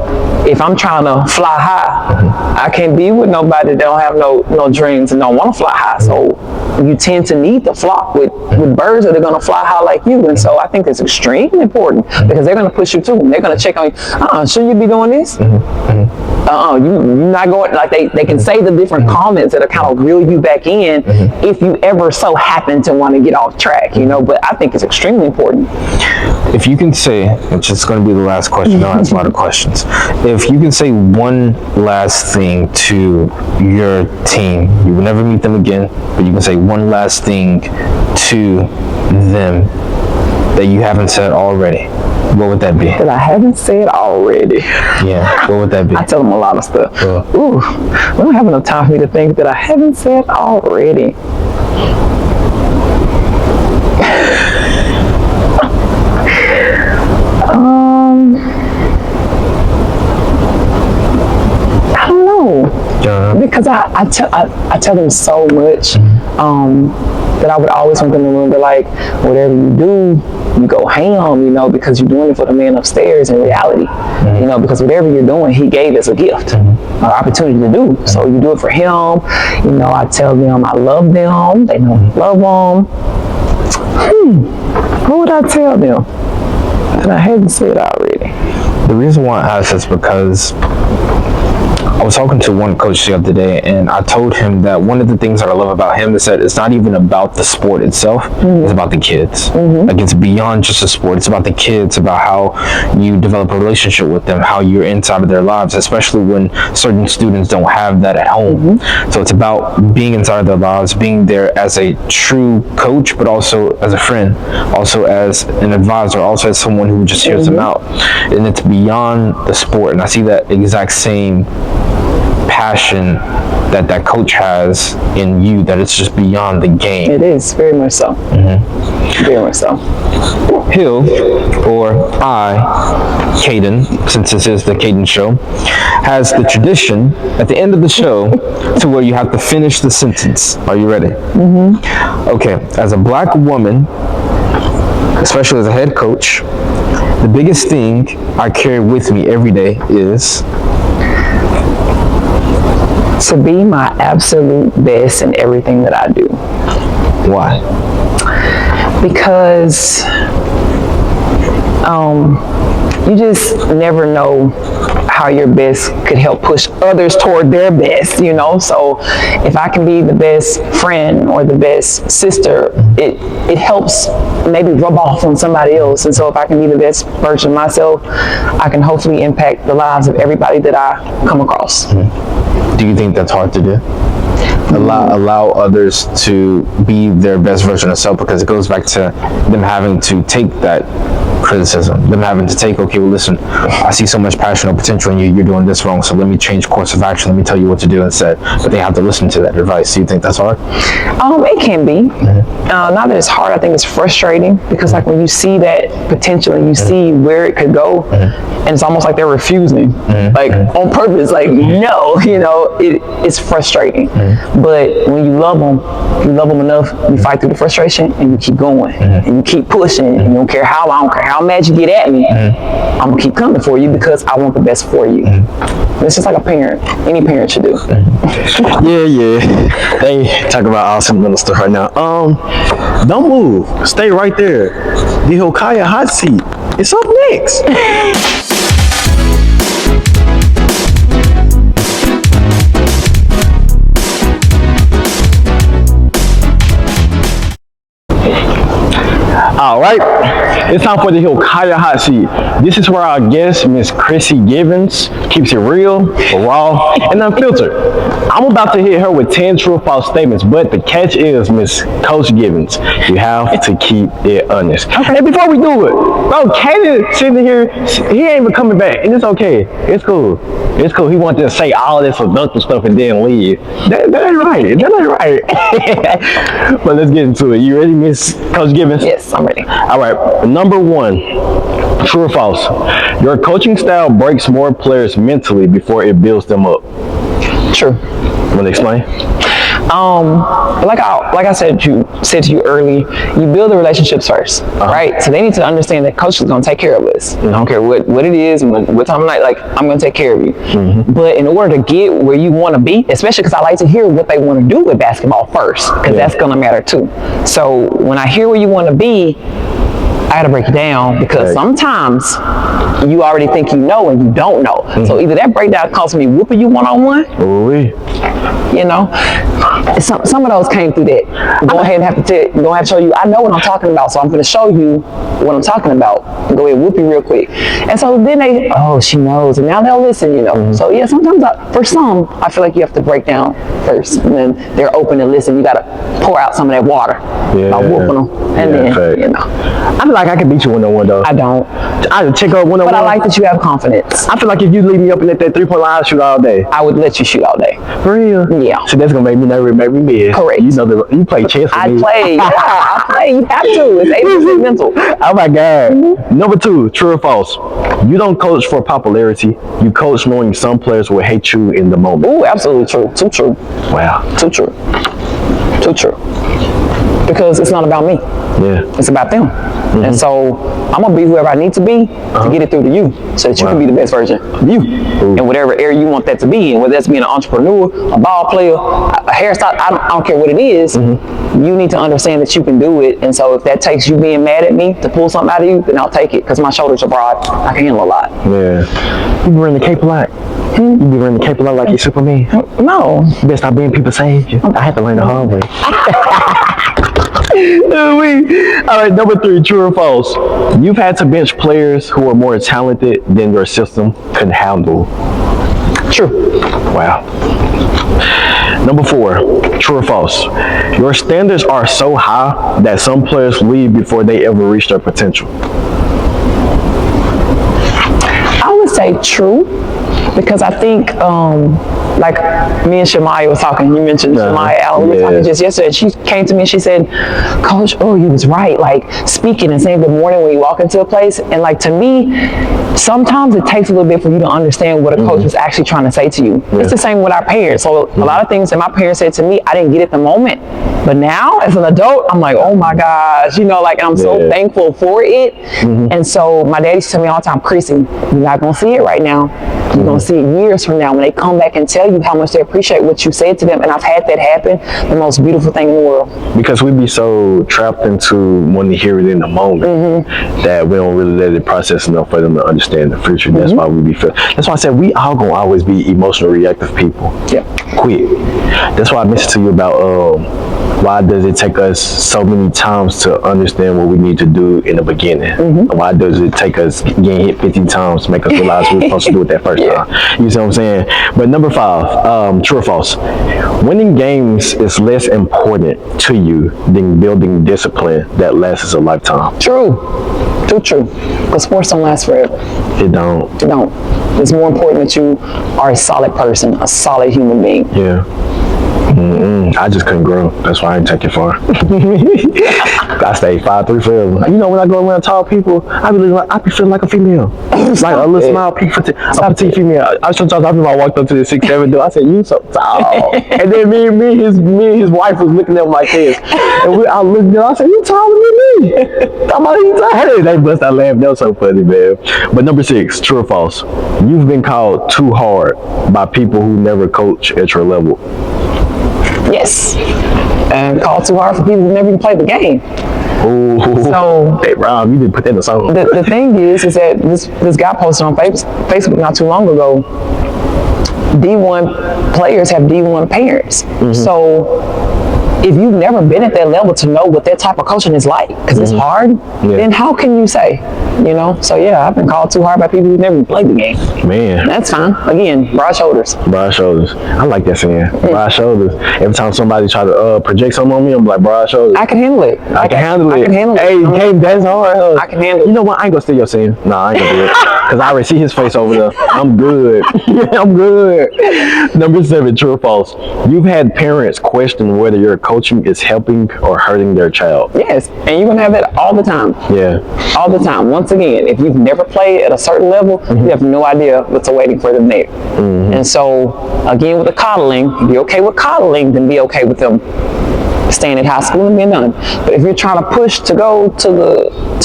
if I'm trying to fly high, I can't be with nobody that don't have no dreams and don't want to fly high. So you tend to need to flock with birds that are going to fly high like you. And so I think it's extremely important because they're going to push you too. They're going to check on you. Shouldn't you be doing this? You're not going, like they can say the different comments that'll kind of reel you back in if you ever so happen to want to get off track, but I think it's extremely important. If you can say, which is going to be the last question, I'll ask a lot of questions. If you can say one last thing to your team, you will never meet them again, but you can say one last thing to them that you haven't said already, what would that be? That I haven't said already. Yeah, what would that be? I tell them a lot of stuff. Ooh, we don't have enough time for me to think that I haven't said already. I don't know. Because I tell them so much that I would always want them to remember, like, whatever you do, you go ham, because you're doing it for the man upstairs in reality. Because whatever you're doing, he gave us a gift, an opportunity to do. So you do it for him. I tell them I love them. They know I love them. What would I tell them that I hadn't said already? The reason why I asked is because I was talking to one coach the other day, and I told him that one of the things that I love about him is that it's not even about the sport itself, it's about the kids. Like, it's beyond just a sport. It's about the kids, about how you develop a relationship with them, how you're inside of their lives, especially when certain students don't have that at home. So it's about being inside of their lives, being there as a true coach, but also as a friend, also as an advisor, also as someone who just hears them out. And it's beyond the sport. And I see that exact same passion that coach has in you, that it's just beyond the game. It is, very much so. Very much so. Hill, or Kaiden, since this is the Kaiden Show, has the tradition at the end of the show to where you have to finish the sentence. Are you ready? Okay, as a black woman, especially as a head coach, the biggest thing I carry with me every day is to be my absolute best in everything that I do. Why? Because you just never know how your best could help push others toward their best, So if I can be the best friend or the best sister, it helps maybe rub off on somebody else. And so if I can be the best version of myself, I can hopefully impact the lives of everybody that I come across. Do you think that's hard to do? Allow others to be their best version of self, because it goes back to them having to take that criticism, them having to take, okay, well, listen, I see so much passion or potential in you, you're doing this wrong, so let me change course of action, let me tell you what to do instead. But they have to listen to that advice. Do you think that's hard? It can be. Not that it's hard, I think it's frustrating, because like when you see that potential and you see where it could go, and it's almost like they're refusing, like on purpose, like no, it's frustrating. But when you love them enough, you fight through the frustration and you keep going and you keep pushing, and you don't care I don't care how mad you get at me, I'm gonna keep coming for you because I want the best for you. It's just like a parent, any parent should do. Yeah. They talk about awesome little stuff right now. Don't move. Stay right there. The Hilkiah hot seat. It's up next. All right, it's time for the Hilkiah hot seat. This is where our guest, Miss Chrissy Givens, keeps it real, raw, and unfiltered. I'm about to hit her with 10 true or false statements, but the catch is, Miss Coach Givens, you have to keep it honest. Okay. And before we do it, bro, Kaiden sitting here, he ain't even coming back, and it's okay. It's cool. It's cool. He wanted to say all this seductive stuff and then leave. That ain't right. That ain't right. But let's get into it. You ready, Miss Coach Givens? Yes, I'm ready. All right. Number one, true or false? Your coaching style breaks more players mentally before it builds them up. True. Want to explain? Like I said to you early, you build the relationships first, right? So they need to understand that coach is going to take care of us. I don't care what it is, what time of night. Like, I'm going to take care of you. But in order to get where you want to be, especially because I like to hear what they want to do with basketball first, because that's going to matter too. So when I hear where you want to be, I gotta break it down, because sometimes you already think you know and you don't know. So either that breakdown costs me whooping you one-on-one, you know, some of those came through that. Go ahead and have to show you, I know what I'm talking about, so I'm gonna show you what I'm talking about. Go ahead and whoop you real quick. And so then she knows, and now they'll listen, you know. So yeah, sometimes for some, I feel like you have to break down first, and then they're open to listen. You gotta pour out some of that water by whooping them, and then, you know. I feel like I can beat you one-on-one though. I don't. I check up one-on-one. But I like that you have confidence. I feel like if you leave me up and let that 3-point line, I'll shoot all day. I would let you shoot all day. For real? Yeah. So that's gonna make me nervous, make me mad. Correct. You know you play chess with me. I play. You have to. It's 80% mental. Oh my God. Number 2, true or false? You don't coach for popularity. You coach knowing some players will hate you in the moment. Ooh, absolutely true. Too true. Wow. Too true. Too true. Because it's not about me. Yeah. It's about them. And so I'm gonna be whoever I need to be to get it through to you, so that you can be the best version of you in whatever area you want that to be, and whether that's being an entrepreneur, a ball player, a hairstyle, I don't care what it is. You need to understand that you can do it. And so if that takes you being mad at me to pull something out of you, then I'll take it, because my shoulders are broad. I can handle a lot. Yeah. You be wearing the cape a lot. You be wearing the cape a lot like you're Superman. No. You better stop being people saved you. I had to learn the hard way. All right, number 3, true or false? You've had to bench players who are more talented than your system can handle. True. Wow. Number 4, true or false? Your standards are so high that some players leave before they ever reach their potential. I would say true, because I think like me and Shemaya was talking, you mentioned Shemaya Allen, we were talking just yesterday, she came to me and she said, Coach, you was right, like speaking and saying good morning when you walk into a place. And like, to me, sometimes it takes a little bit for you to understand what a coach was actually trying to say to you. It's the same with our parents. So a lot of things that my parents said to me, I didn't get at the moment, but now as an adult, I'm like, oh my gosh, you know, like, and I'm so thankful for it. And so my daddy used to tell me all the time, Chrissy, you're not gonna see it right now. You're gonna see it years from now when they come back and tell you how much they appreciate what you said to them. And I've had that happen, the most beautiful thing in the world. Because we be so trapped into wanting to hear it in the moment that we don't really let it process enough for them to understand the future. That's why we be that's why I said we all gonna always be emotional reactive people. Quick. That's why I mentioned to you about why does it take us so many times to understand what we need to do in the beginning? Why does it take us getting hit 50 times to make us realize we're supposed to do it that first time? You see what I'm saying? But number 5, true or false? Winning games is less important to you than building discipline that lasts a lifetime. True. True. But sports don't last forever. It don't. It don't. It's more important that you are a solid person, a solid human being. Yeah. I just couldn't grow. That's why I didn't take it far. I stayed 5'3" forever. You know, when I go around tall people, I be feeling like a female. Like a little small petite female. Sometimes I walked up to the 6'7" dude. I said, "You so tall." And then me and his wife was looking at him like this. And I looked at him. I said, "You taller than me." I'm like, they bust out laughing. That was so funny, man. But number 6, true or false? You've been called too hard by people who never coach at your level. Yes. And called too hard for people who never even played the game. Ooh. So, hey Rob, you didn't put that in the song. The thing is that this guy posted on Facebook not too long ago, D1 players have D1 parents. So if you've never been at that level to know what that type of coaching is like, because it's hard, then how can you say, you know? So yeah, I've been called too hard by people who never played the game. Man. That's fine. Again, broad shoulders. Broad shoulders. I like that saying. Broad shoulders. Every time somebody try to project something on me, I'm like, broad shoulders. I can handle it. I can handle it. Hey, that's hard. I can handle it. You know what? I ain't gonna steal your saying. Nah, I ain't gonna do it. Because I already see his face over there. I'm good. I'm good. Number 7, true or false? You've had parents question whether your coach coaching is helping or hurting their child. Yes, and you're gonna have that all the time. Yeah. All the time. Once again, if you've never played at a certain level, you have no idea what's awaiting for them there. And so, again, with the coddling, if you're okay with coddling, then be okay with them staying at high school and being done. But if you're trying to push to go to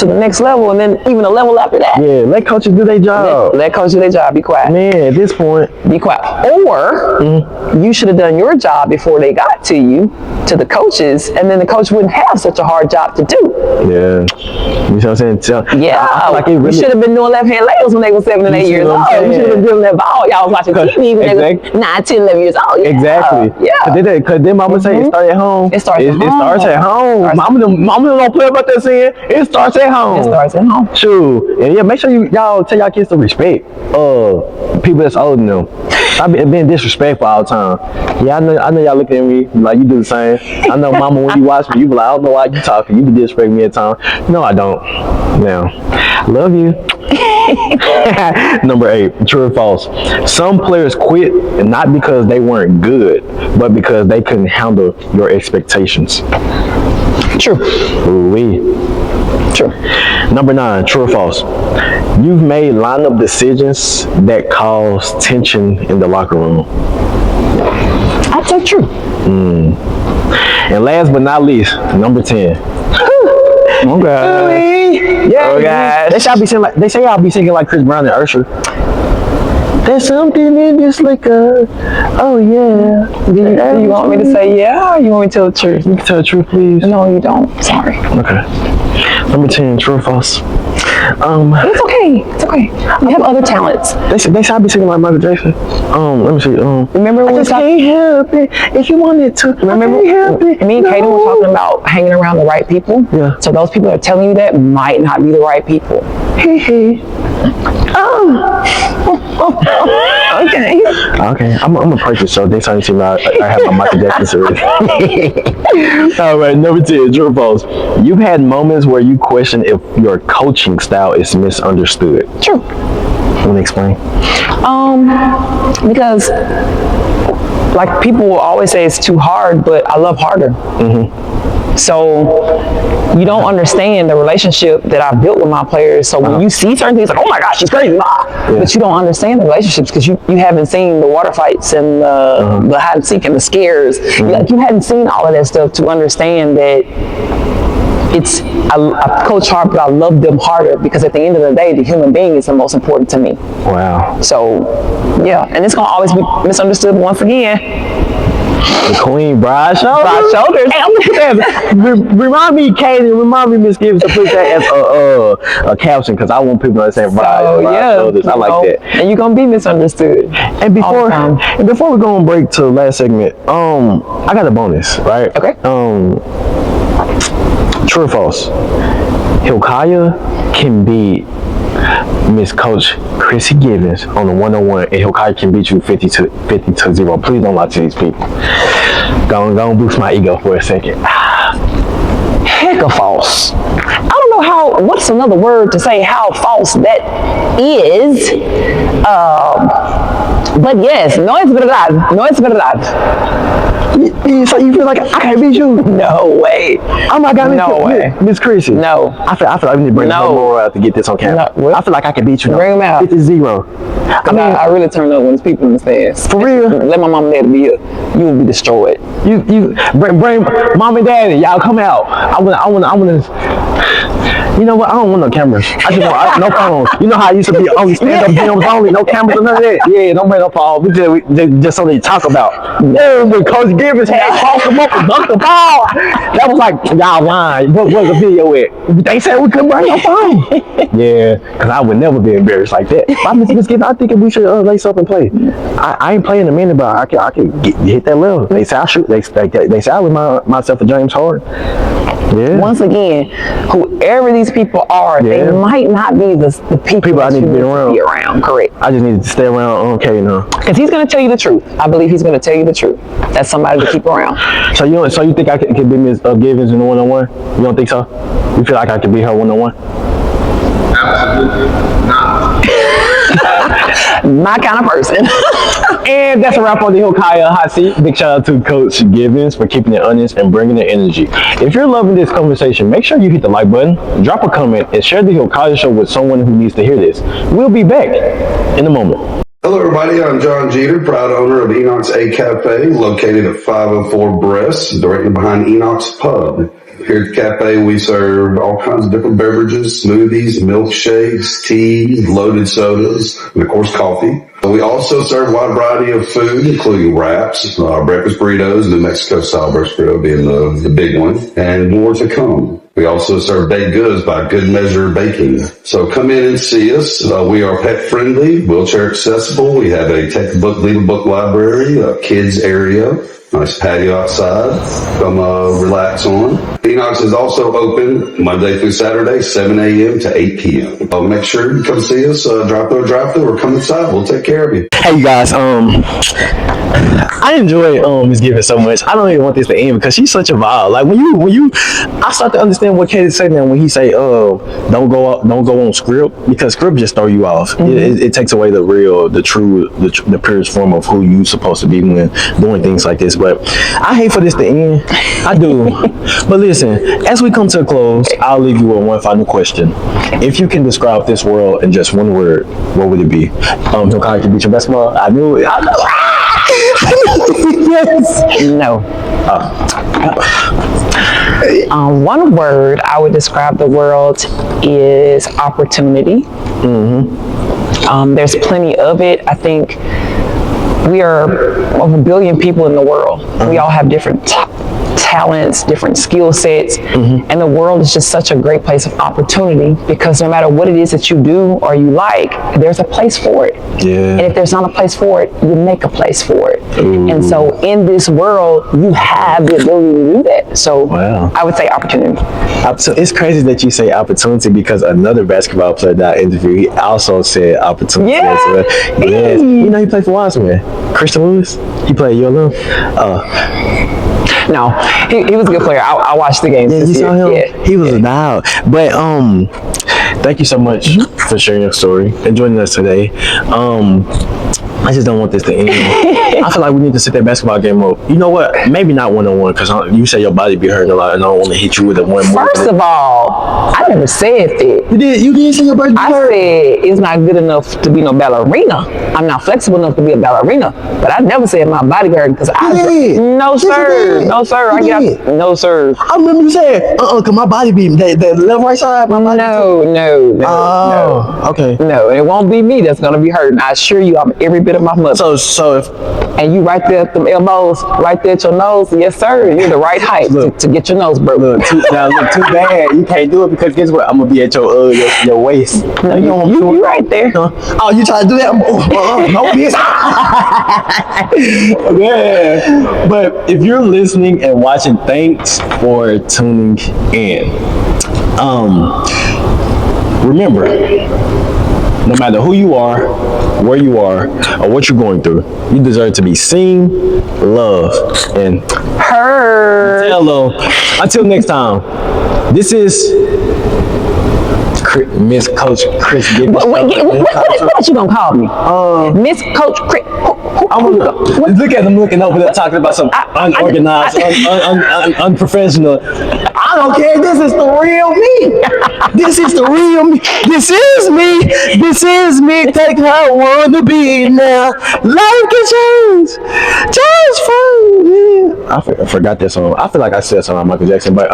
the next level, and then even a level after that, Yeah, let coaches do their job. let coaches do their job. Be quiet. Man, at this point, Be quiet. Or you should have done your job before they got to you, to the coaches, and then the coach wouldn't have such a hard job to do. yeah. You know what I'm saying? So, Yeah, I feel like it you really, should have been doing left hand layups when they were 7 and 8 see years what old. I'm You should have saying? been doing that ball. Y'all was watching TV when they Exactly. were 9, 10, 11 years old. Yeah. Exactly. Yeah. Cause then mama say it starts at home. It starts at home. It starts at home. Mama don't play about that saying. It starts at home. It starts at home. True. And yeah, make sure y'all tell y'all kids to respect people that's older than them. I be being disrespectful all the time. Yeah, I know y'all looking at me like you do the same. I know mama when you watch me, you be like, I don't know why you talking. You be disrespecting me at times. No, I don't. Now, love you. Number 8, true or false. Some players quit not because they weren't good, but because they couldn't handle your expectations. True. Ooh-wee. True. Number 9, true or false. You've made lineup decisions that cause tension in the locker room. I'd say true. And last but not least, number 10. Okay. Yeah, Oh, gosh. They say y'all be singing like Chris Brown and Usher. There's something in this liquor. Oh yeah. Do you want me to say yeah, or you want me to tell the truth? You can tell the truth, please. No, you don't. Sorry. Okay. Number 10, true or false. It's okay. It's okay. You have other talents. They say I be singing like Michael Jackson. Let me see. Remember when I we just talked? can't help it. If you wanted to, Remember, I can't help it. me and Kaiden were talking about hanging around the right people. Yeah. So those people that are telling you that might not be the right people. Okay. Okay. I'm gonna purchase so next time you see me, I have my Michael Jackson series. All right, number 10, true or false. You've had moments where you question if your coaching style is misunderstood. True. Want to explain? Because like people will always say it's too hard, but I love harder. So you don't understand the relationship that I've built with my players. So when you see certain things like, oh my gosh, she's crazy, but you don't understand the relationships because you haven't seen the water fights and the hide and seek and the scares. You hadn't seen all of that stuff to understand that I coach hard, but I love them harder because at the end of the day, the human being is the most important to me. Wow. So yeah, and it's gonna always be misunderstood once again. The Queen, broad shoulders. Broad shoulders. Hey, I'm gonna put that. Remind me, Kaiden. Remind me, Miss Givens, to put that as a caption because I want people to understand broad shoulders. I like that. And you're gonna be misunderstood. And before we go on break to the last segment, I got a bonus, right? Okay. True or false? Hilkiah can beat Miss Coach Chrissy Givens on the 101, and Hilkiah can beat you 50-0. Please don't lie to these people. Go and boost my ego for a second. Heck of false. I don't know what's another word to say how false that is. But yes, no es verdad. No es verdad. So you feel like I can't beat you? No way. Oh my God, No way. Miss Chrissy. No. I feel like we need to bring some more out to get this on camera. No. I feel like I can beat you. Bring them out. 50-0. I really turn up when there's people in the stands. For real? Let my mom and dad be here. You will be destroyed. You bring mom and daddy. Y'all come out. I wanna. You know what? I don't want no cameras. I just want no phones. You know how I used to be only stand-up films only, no cameras or none of that. Yeah, don't bring no phones. We just something to talk about. Yeah, when Coach Givens had crossed him up and dunked the ball, that was like y'all lying. What was the video at? They said we couldn't bring no phone. Yeah, because I would never be embarrassed like that. Miss Givens, I think we should lace up and play. I ain't playing a minute, but I can hit that level. They say I shoot. They say I remind myself of James Harden. Yeah. Once again, whoever these people are, they might not be the people I need to be around. Correct. I just need to stay around. Okay, now. Because he's going to tell you the truth. I believe he's going to tell you the truth. That's somebody to keep around. So you think I can be Miss Givens in the 101? You don't think so? You feel like I can be her 101? Absolutely not. my kind of person. And that's a wrap on the Hilkiah Hot Seat. Big shout out to Coach Givens for keeping it honest and bringing the energy. If you're loving this conversation, make sure you hit the like button, drop a comment, and share the Hilkiah Show with someone who needs to hear this. We'll be back in a moment. Hello, everybody. I'm John Jeter, proud owner of Enoch's A Cafe, located at 504 Brest, directly behind Enoch's Pub. Here at the cafe, we serve all kinds of different beverages, smoothies, milkshakes, teas, loaded sodas, and of course, coffee. We also serve a wide variety of food, including wraps, breakfast burritos, New Mexico style breakfast burrito being the big one, and more to come. We also serve baked goods by Good Measure Baking. So come in and see us. We are pet friendly, wheelchair accessible. We have a textbook, legal book library, a kids area, nice patio outside. Come relax on. Enoch's is also open Monday through Saturday, 7 a.m. to 8 p.m. Make sure you come see us, drive through, or come inside. We'll take care of you. Hey, you guys, I enjoy Miss Givens so much. I don't even want this to end because she's such a vibe. Like when you, I start to understand what Kaiden say now when he say, don't go on script, because script just throw you off. Mm-hmm. It takes away the purest form of who you supposed to be when doing things like this. But I hate for this to end. I do. But listen, as we come to a close, I'll leave you with one final question. If you can describe this world in just one word, what would it be? Hilkiah can beat your best mom. I knew it. I know. Yes. No. One word I would describe the world is opportunity. Mm-hmm. There's plenty of it. I think we are over 1 billion people in the world. Mm-hmm. We all have different talents, different skill sets, and the world is just such a great place of opportunity, because no matter what it is that you do or you like, there's a place for it. Yeah. And if there's not a place for it, you make a place for it. Ooh. And so in this world, you have the ability to do that. So wow. I would say opportunity. So it's crazy that you say opportunity, because another basketball player that I interviewed, he also said opportunity. Yeah. Yes. You know, he played for Washington. Christian Lewis, he played your little. No, he was a good player. I watched the games. Yeah, this you saw him? Yeah. He was a dog. But thank you so much for sharing your story and joining us today. I just don't want this to end. I feel like we need to set that basketball game up. You know what? Maybe not one-on-one, because you say your body be hurting a lot, and I don't want to hit you with a one-on-one. First of all, I never said that. You did say your body be hurting? I said it's not good enough to be no ballerina. I'm not flexible enough to be a ballerina. But I never said my body hurt, because no sir. No sir. No sir. I remember you saying, because my body be the left right side. My body no. Okay. No, it won't be me that's gonna be hurting. I assure you, I'm every bit of my mother. So if and you right there at them elbows, right there at your nose, yes sir, you're the right height to get your nose broke. Look, too bad. You can't do it, because guess what? I'm gonna be at your waist. No, you right there. Oh, you trying to do that? No, bitch. Yeah. But if you're listening and watching, thanks for tuning in. Remember, no matter who you are, where you are, or what you're going through, you deserve to be seen, loved, and heard. Until next time, this is Miss Coach Chris Givens. What you gonna call me? Miss Coach Chris. Look at them looking over there talking about some unorganized, unprofessional. I don't care. This is the real me. This is the real me. This is me. This is me. Take how I want to be now. Life can change. Change for me. I forgot that song. I feel like I said something on Michael Jackson, but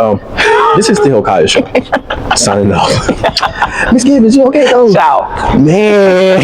this is the Hilkiah Show. Signing off. Miss Givens, you okay though? Ciao. Man.